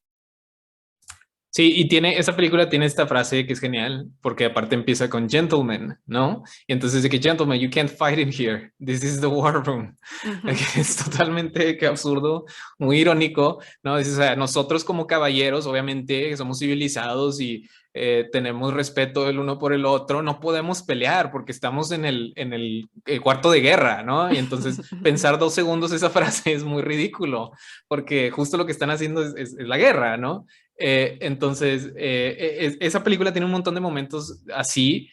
Sí, y esa película tiene esta frase que es genial, porque aparte empieza con gentlemen, ¿no? Y entonces de que gentlemen, you can't fight in here, this is the war room. Es totalmente que absurdo, muy irónico, ¿no? Dices, o sea, nosotros como caballeros, obviamente, somos civilizados y tenemos respeto el uno por el otro, no podemos pelear porque estamos en el cuarto de guerra, ¿no? Y entonces pensar 2 segundos esa frase es muy ridículo, porque justo lo que están haciendo es la guerra, ¿no? Entonces, esa película tiene un montón de momentos así.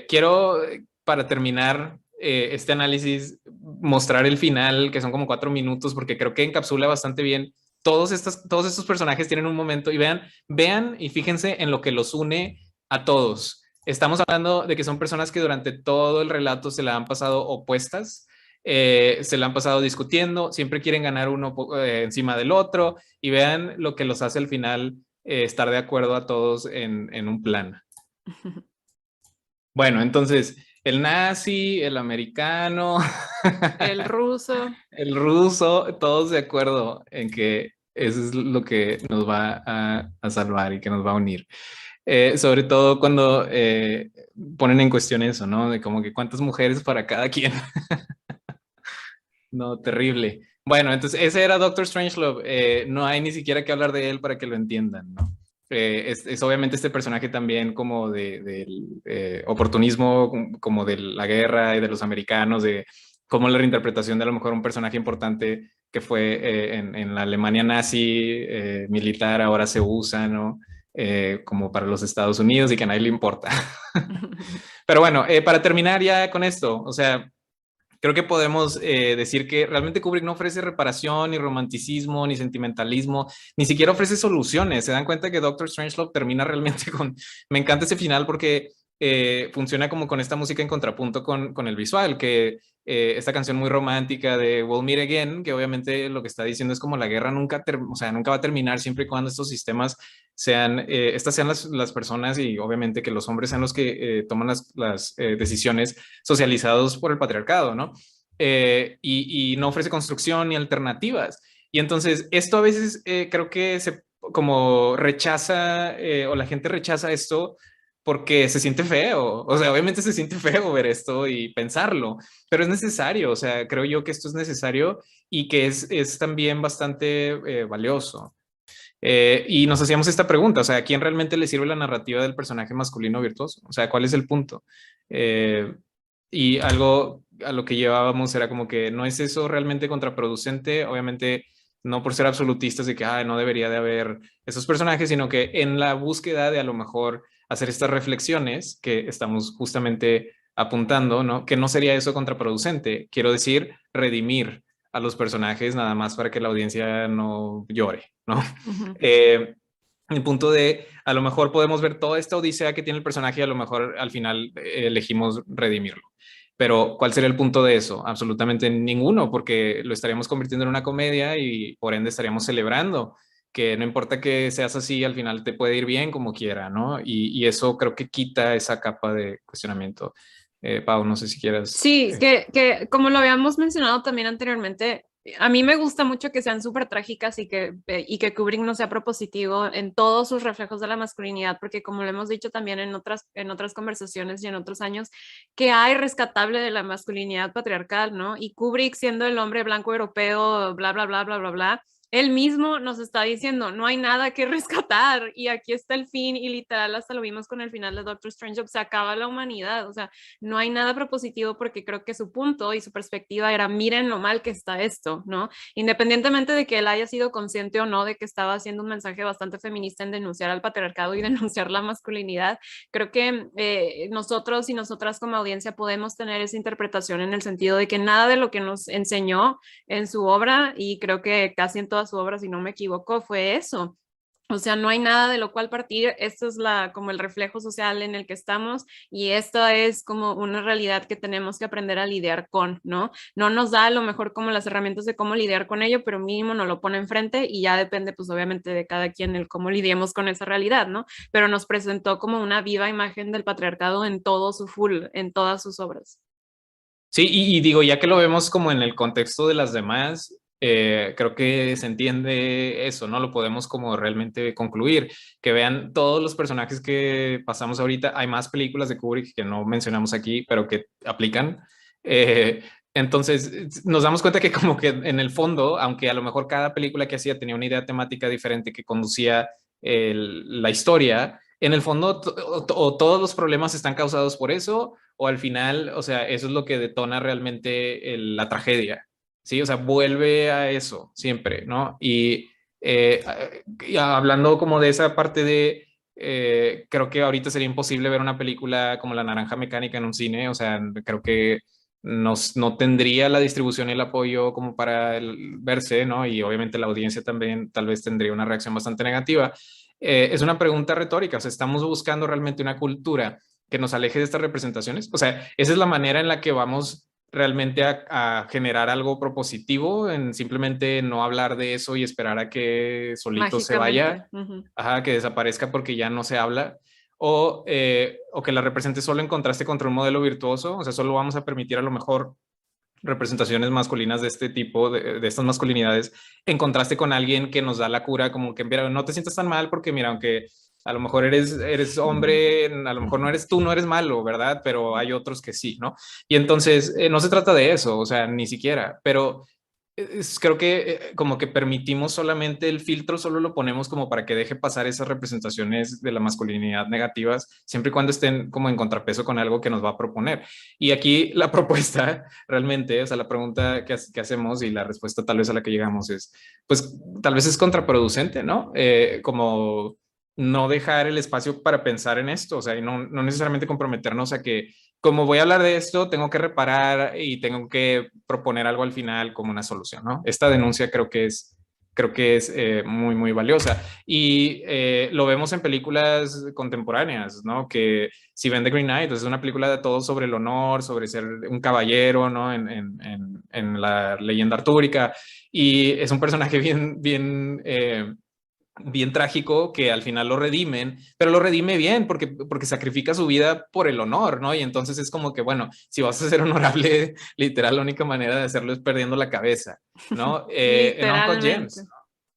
Quiero, para terminar este análisis, mostrar el final, que son como 4 minutos, porque creo que encapsula bastante bien todos estos personajes. Tienen un momento y vean y fíjense en lo que los une a todos. Estamos hablando de que son personas que durante todo el relato se la han pasado opuestas, se la han pasado discutiendo, siempre quieren ganar uno encima del otro, y vean lo que los hace al final estar de acuerdo a todos en un plan. Bueno, entonces, el nazi, el americano, El ruso. el ruso, todos de acuerdo en que eso es lo que nos va a salvar y que nos va a unir. Sobre todo cuando ponen en cuestión eso, ¿no? De como que cuántas mujeres para cada quien. No, terrible. Bueno, entonces ese era Doctor Strangelove. No hay ni siquiera que hablar de él para que lo entiendan, ¿no? Es obviamente este personaje también como del oportunismo, como de la guerra y de los americanos, de cómo la reinterpretación de a lo mejor un personaje importante que fue en la Alemania nazi militar ahora se usa, ¿no? Como para los Estados Unidos y que a nadie le importa. Pero bueno, para terminar ya con esto, o sea, creo que podemos decir que realmente Kubrick no ofrece reparación, ni romanticismo, ni sentimentalismo, ni siquiera ofrece soluciones. Se dan cuenta que Doctor Strangelove termina realmente con... Me encanta ese final porque funciona como con esta música en contrapunto con el visual, que esta canción muy romántica de We'll Meet Again, que obviamente lo que está diciendo es como la guerra nunca, o sea, nunca va a terminar siempre y cuando estos sistemas sean, estas sean las personas, y obviamente que los hombres sean los que toman las decisiones socializados por el patriarcado, ¿no? Y no ofrece construcción ni alternativas. Y entonces esto a veces creo que se como rechaza o la gente rechaza esto porque se siente feo. O sea, obviamente se siente feo ver esto y pensarlo, pero es necesario. O sea, creo yo que esto es necesario y que es también bastante valioso. Y nos hacíamos esta pregunta, o sea, ¿a quién realmente le sirve la narrativa del personaje masculino virtuoso? O sea, ¿cuál es el punto? Y algo a lo que llevábamos era como que no es eso realmente contraproducente, obviamente no por ser absolutistas de que no debería de haber esos personajes, sino que en la búsqueda de a lo mejor hacer estas reflexiones que estamos justamente apuntando, ¿no? Que no sería eso contraproducente, quiero decir, redimir a los personajes nada más para que la audiencia no llore, ¿no? El punto de, a lo mejor podemos ver toda esta odisea que tiene el personaje y a lo mejor al final elegimos redimirlo. Pero ¿cuál sería el punto de eso? Absolutamente ninguno, porque lo estaríamos convirtiendo en una comedia y por ende estaríamos celebrando que no importa que seas así, al final te puede ir bien como quiera, ¿no? Y eso creo que quita esa capa de cuestionamiento. Pau, no sé si quieras. Sí, que como lo habíamos mencionado también anteriormente, a mí me gusta mucho que sean súper trágicas y que Kubrick no sea propositivo en todos sus reflejos de la masculinidad, porque como lo hemos dicho también en otras conversaciones y en otros años, que hay rescatable de la masculinidad patriarcal, ¿no? Y Kubrick siendo el hombre blanco europeo, bla, bla, bla, bla, bla, bla, él mismo nos está diciendo, no hay nada que rescatar y aquí está el fin, y literal hasta lo vimos con el final de Doctor Strange, se acaba la humanidad, o sea, no hay nada propositivo, porque creo que su punto y su perspectiva era miren lo mal que está esto, ¿no? Independientemente de que él haya sido consciente o no de que estaba haciendo un mensaje bastante feminista en denunciar al patriarcado y denunciar la masculinidad, creo que nosotros y nosotras como audiencia podemos tener esa interpretación en el sentido de que nada de lo que nos enseñó en su obra, y creo que casi en toda su obra, si no me equivoco, fue eso. O sea, no hay nada de lo cual partir. Esto es como el reflejo social en el que estamos, y esto es como una realidad que tenemos que aprender a lidiar con, ¿no? No nos da a lo mejor como las herramientas de cómo lidiar con ello, pero mínimo nos lo pone enfrente y ya depende pues obviamente de cada quien el cómo lidiemos con esa realidad, ¿no? Pero nos presentó como una viva imagen del patriarcado en todo su full, en todas sus obras. Sí, y digo, ya que lo vemos como en el contexto de las demás, creo que se entiende eso, ¿no? Lo podemos como realmente concluir, que vean todos los personajes que pasamos ahorita. Hay más películas de Kubrick que no mencionamos aquí, pero que aplican. Entonces, nos damos cuenta que como que en el fondo, aunque a lo mejor cada película que hacía tenía una idea temática diferente que conducía la historia, en el fondo o todos los problemas están causados por eso, o al final, o sea, eso es lo que detona realmente la tragedia, ¿sí? O sea, vuelve a eso siempre, ¿no? Eh, y hablando como de esa parte de, creo que ahorita sería imposible ver una película como La Naranja Mecánica en un cine, o sea, creo que no tendría la distribución y el apoyo como para verse, ¿no? Y obviamente la audiencia también tal vez tendría una reacción bastante negativa. Es una pregunta retórica, o sea, estamos buscando realmente una cultura que nos aleje de estas representaciones. O sea, esa es la manera en la que vamos realmente a generar algo propositivo, en simplemente no hablar de eso y esperar a que solito se Mágicamente. vaya, ajá, que desaparezca porque ya no se habla, o que la represente solo en contraste contra un modelo virtuoso, o sea, solo vamos a permitir a lo mejor representaciones masculinas de este tipo, de estas masculinidades, en contraste con alguien que nos da la cura, como que, mira, no te sientas tan mal porque, mira, aunque a lo mejor eres hombre, a lo mejor no eres tú, no eres malo, ¿verdad? Pero hay otros que sí, ¿no? Y entonces, no se trata de eso, o sea, ni siquiera, pero creo que como que permitimos solamente el filtro, solo lo ponemos como para que deje pasar esas representaciones de la masculinidad negativas, siempre y cuando estén como en contrapeso con algo que nos va a proponer. Y aquí la propuesta realmente, o sea, la pregunta que hacemos y la respuesta tal vez a la que llegamos es, pues tal vez es contraproducente, ¿no? Como no dejar el espacio para pensar en esto, o sea, y no necesariamente comprometernos a que como voy a hablar de esto, tengo que reparar y tengo que proponer algo al final como una solución, ¿no? Esta denuncia creo que es muy, muy valiosa. Y lo vemos en películas contemporáneas, ¿no? Que si ven The Green Knight, es una película de todo sobre el honor, sobre ser un caballero, ¿no? En la leyenda artúrica. Y es un personaje bien trágico que al final lo redimen, pero lo redime bien porque sacrifica su vida por el honor, ¿no? Y entonces es como que, bueno, si vas a ser honorable, literal, la única manera de hacerlo es perdiendo la cabeza, ¿no? En Uncut Literalmente. Gems, ¿no?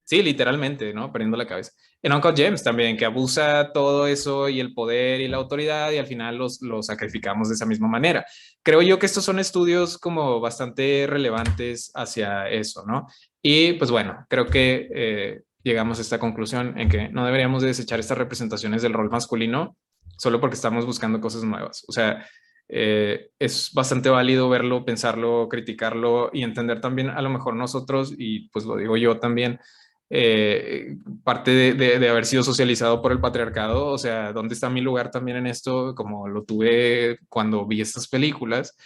Sí, literalmente, ¿no? Perdiendo la cabeza. En Uncut Gems también, que abusa todo eso y el poder y la autoridad y al final los sacrificamos de esa misma manera. Creo yo que estos son estudios como bastante relevantes hacia eso, ¿no? Y pues bueno, creo que llegamos a esta conclusión en que no deberíamos de desechar estas representaciones del rol masculino solo porque estamos buscando cosas nuevas. O sea, es bastante válido verlo, pensarlo, criticarlo y entender también a lo mejor nosotros, y pues lo digo yo también, parte de haber sido socializado por el patriarcado, o sea, ¿dónde está mi lugar también en esto? Como lo tuve cuando vi estas películas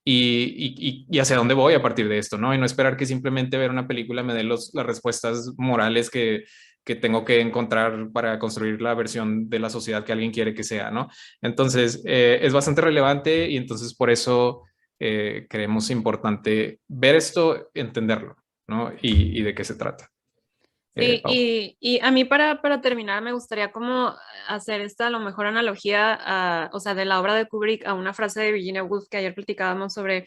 y hacia dónde voy a partir de esto, ¿no? Y no esperar que simplemente ver una película me dé las respuestas morales que tengo que encontrar para construir la versión de la sociedad que alguien quiere que sea, ¿no? Entonces, es bastante relevante y entonces por eso creemos importante ver esto, entenderlo, ¿no? Y de qué se trata. Sí, Pau. y a mí para terminar me gustaría como hacer esta a lo mejor analogía o sea, de la obra de Kubrick a una frase de Virginia Woolf que ayer platicábamos sobre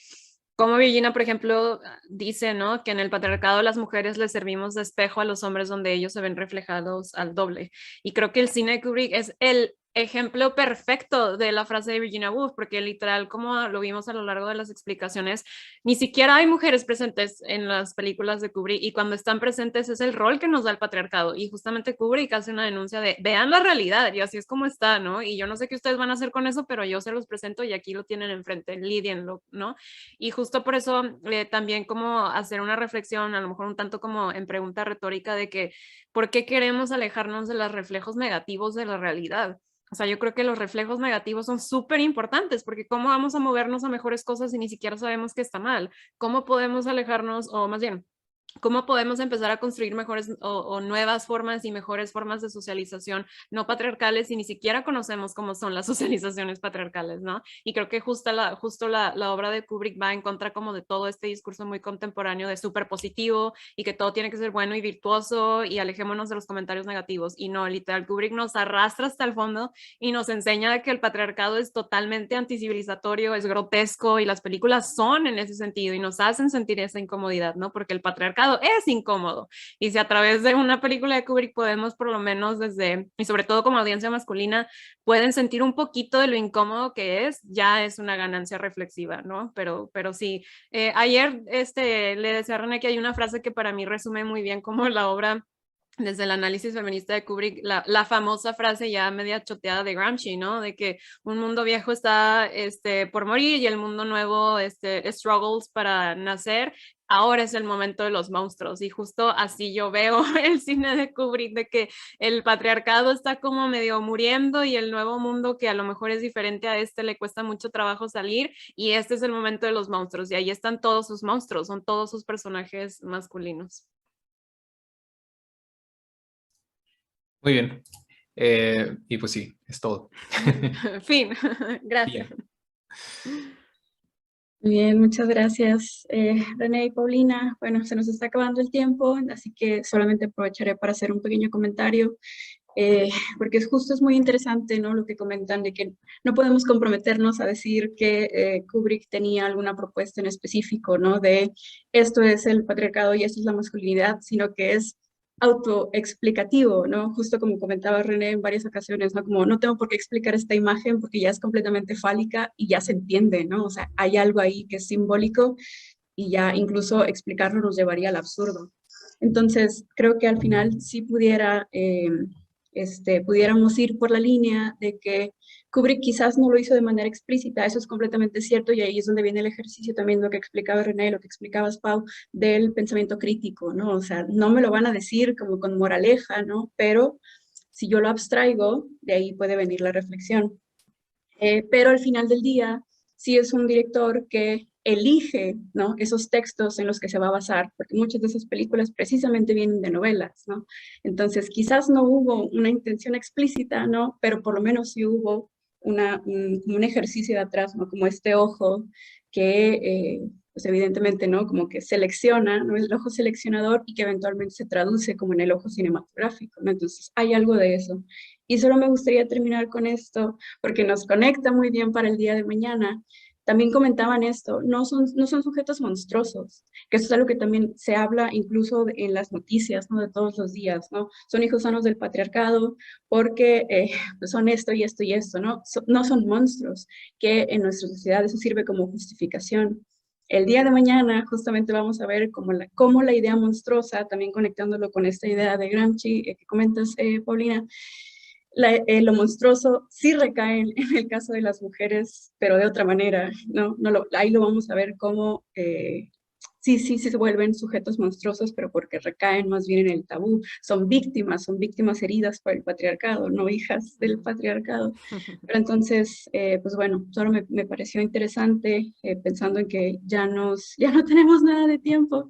cómo Virginia, por ejemplo, dice, ¿no? Que en el patriarcado las mujeres les servimos de espejo a los hombres donde ellos se ven reflejados al doble. Y creo que el cine de Kubrick es el ejemplo perfecto de la frase de Virginia Woolf, porque literal, como lo vimos a lo largo de las explicaciones, ni siquiera hay mujeres presentes en las películas de Kubrick y cuando están presentes es el rol que nos da el patriarcado y justamente Kubrick hace una denuncia de vean la realidad y así es como está, ¿no? Y yo no sé qué ustedes van a hacer con eso, pero yo se los presento y aquí lo tienen enfrente, lidienlo, ¿no? Y justo por eso también como hacer una reflexión, a lo mejor un tanto como en pregunta retórica de que ¿por qué queremos alejarnos de los reflejos negativos de la realidad? O sea, yo creo que los reflejos negativos son súper importantes porque cómo vamos a movernos a mejores cosas si ni siquiera sabemos que está mal. ¿Cómo podemos alejarnos o más bien cómo podemos empezar a construir mejores o nuevas formas y mejores formas de socialización no patriarcales y ni siquiera conocemos cómo son las socializaciones patriarcales, ¿no? Y creo que justo la obra de Kubrick va en contra como de todo este discurso muy contemporáneo de súper positivo y que todo tiene que ser bueno y virtuoso y alejémonos de los comentarios negativos. Y no, literal, Kubrick nos arrastra hasta el fondo y nos enseña que el patriarcado es totalmente anticivilizatorio, es grotesco y las películas son en ese sentido y nos hacen sentir esa incomodidad, ¿no? Porque el patriarcado es incómodo. Y si a través de una película de Kubrick podemos por lo menos y sobre todo como audiencia masculina, pueden sentir un poquito de lo incómodo que es, ya es una ganancia reflexiva, ¿no? Pero sí, ayer le decía a René que hay una frase que para mí resume muy bien como la obra desde el análisis feminista de Kubrick, la famosa frase ya media choteada de Gramsci, ¿no? De que un mundo viejo está por morir y el mundo nuevo struggles para nacer. Ahora es el momento de los monstruos, y justo así yo veo el cine de Kubrick, de que el patriarcado está como medio muriendo y el nuevo mundo, que a lo mejor es diferente a le cuesta mucho trabajo salir, y este es el momento de los monstruos, y ahí están todos sus monstruos, son todos sus personajes masculinos. Muy bien. Y pues sí, es todo. Fin. Gracias. Muy bien, muchas gracias, René y Paulina. Bueno, se nos está acabando el tiempo, así que solamente aprovecharé para hacer un pequeño comentario, porque es muy interesante, ¿no?, lo que comentan de que no podemos comprometernos a decir que Kubrick tenía alguna propuesta en específico, ¿no?, de esto es el patriarcado y esto es la masculinidad, sino que es autoexplicativo, ¿no? Justo como comentaba René en varias ocasiones, ¿no? Como no tengo por qué explicar esta imagen porque ya es completamente fálica y ya se entiende, ¿no? O sea, hay algo ahí que es simbólico y ya incluso explicarlo nos llevaría al absurdo. Entonces, creo que al final sí pudiéramos ir por la línea de que Kubrick quizás no lo hizo de manera explícita, eso es completamente cierto, y ahí es donde viene el ejercicio también, lo que explicaba René, lo que explicabas, Pau, del pensamiento crítico, ¿no? O sea, no me lo van a decir como con moraleja, ¿no? Pero si yo lo abstraigo, de ahí puede venir la reflexión. Pero al final del día, sí es un director que elige, ¿no?, esos textos en los que se va a basar, porque muchas de esas películas precisamente vienen de novelas, ¿no? Entonces, quizás no hubo una intención explícita, ¿no?, pero por lo menos sí hubo un ejercicio de atrás, ¿no?, como este ojo que, pues evidentemente, ¿no?, como que selecciona, ¿no?, el ojo seleccionador, y que eventualmente se traduce como en el ojo cinematográfico, ¿no? Entonces, hay algo de eso. Y solo me gustaría terminar con esto, porque nos conecta muy bien para el día de mañana. También comentaban esto, no son sujetos monstruosos, que eso es algo que también se habla incluso en las noticias, ¿no?, de todos los días, ¿no? Son hijos sanos del patriarcado porque pues son esto y esto y esto, ¿no? No son monstruos, que en nuestra sociedad eso sirve como justificación. El día de mañana justamente vamos a ver cómo la idea monstruosa, también conectándolo con esta idea de Gramsci que comentas, Paulina, lo monstruoso sí recae en el caso de las mujeres, pero de otra manera, ¿no? Ahí lo vamos a ver cómo sí se vuelven sujetos monstruosos, pero porque recaen más bien en el tabú. Son víctimas heridas por el patriarcado, no hijas del patriarcado. Pero entonces, pues bueno, solo me pareció interesante, pensando en que ya no tenemos nada de tiempo.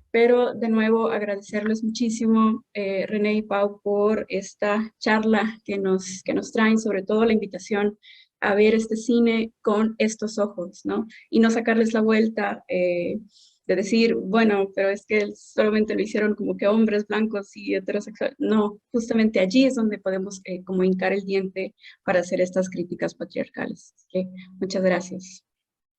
Pero de nuevo agradecerles muchísimo, René y Pau, por esta charla que nos traen, sobre todo la invitación a ver este cine con estos ojos, ¿no? Y no sacarles la vuelta de decir, bueno, pero es que solamente lo hicieron como que hombres blancos y heterosexuales. No, justamente allí es donde podemos como hincar el diente para hacer estas críticas patriarcales. Así que muchas gracias.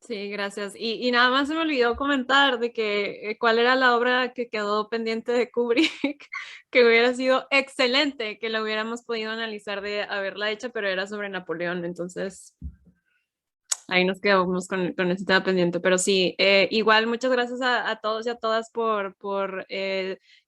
Sí, gracias. Y nada más se me olvidó comentar de que cuál era la obra que quedó pendiente de Kubrick, que hubiera sido excelente, que la hubiéramos podido analizar de haberla hecha, pero era sobre Napoleón. Entonces, ahí nos quedamos con ese tema pendiente. Pero sí, igual muchas gracias a todos y a todas por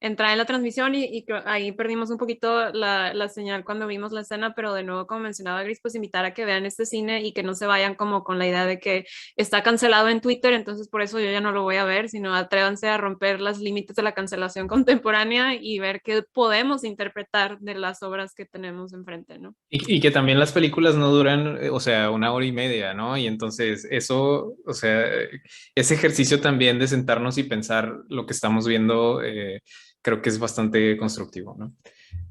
entrar en la transmisión, y ahí perdimos un poquito la señal cuando vimos la escena, pero de nuevo, como mencionaba Gris, pues invitar a que vean este cine y que no se vayan como con la idea de que está cancelado en Twitter, entonces por eso yo ya no lo voy a ver, sino atrévanse a romper los límites de la cancelación contemporánea y ver qué podemos interpretar de las obras que tenemos enfrente, ¿no? Y que también las películas no duran, o sea, 1 hora y media, ¿no? Y entonces eso, o sea, ese ejercicio también de sentarnos y pensar lo que estamos viendo, creo que es bastante constructivo, ¿no?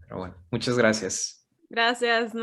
Pero bueno, muchas gracias. Gracias.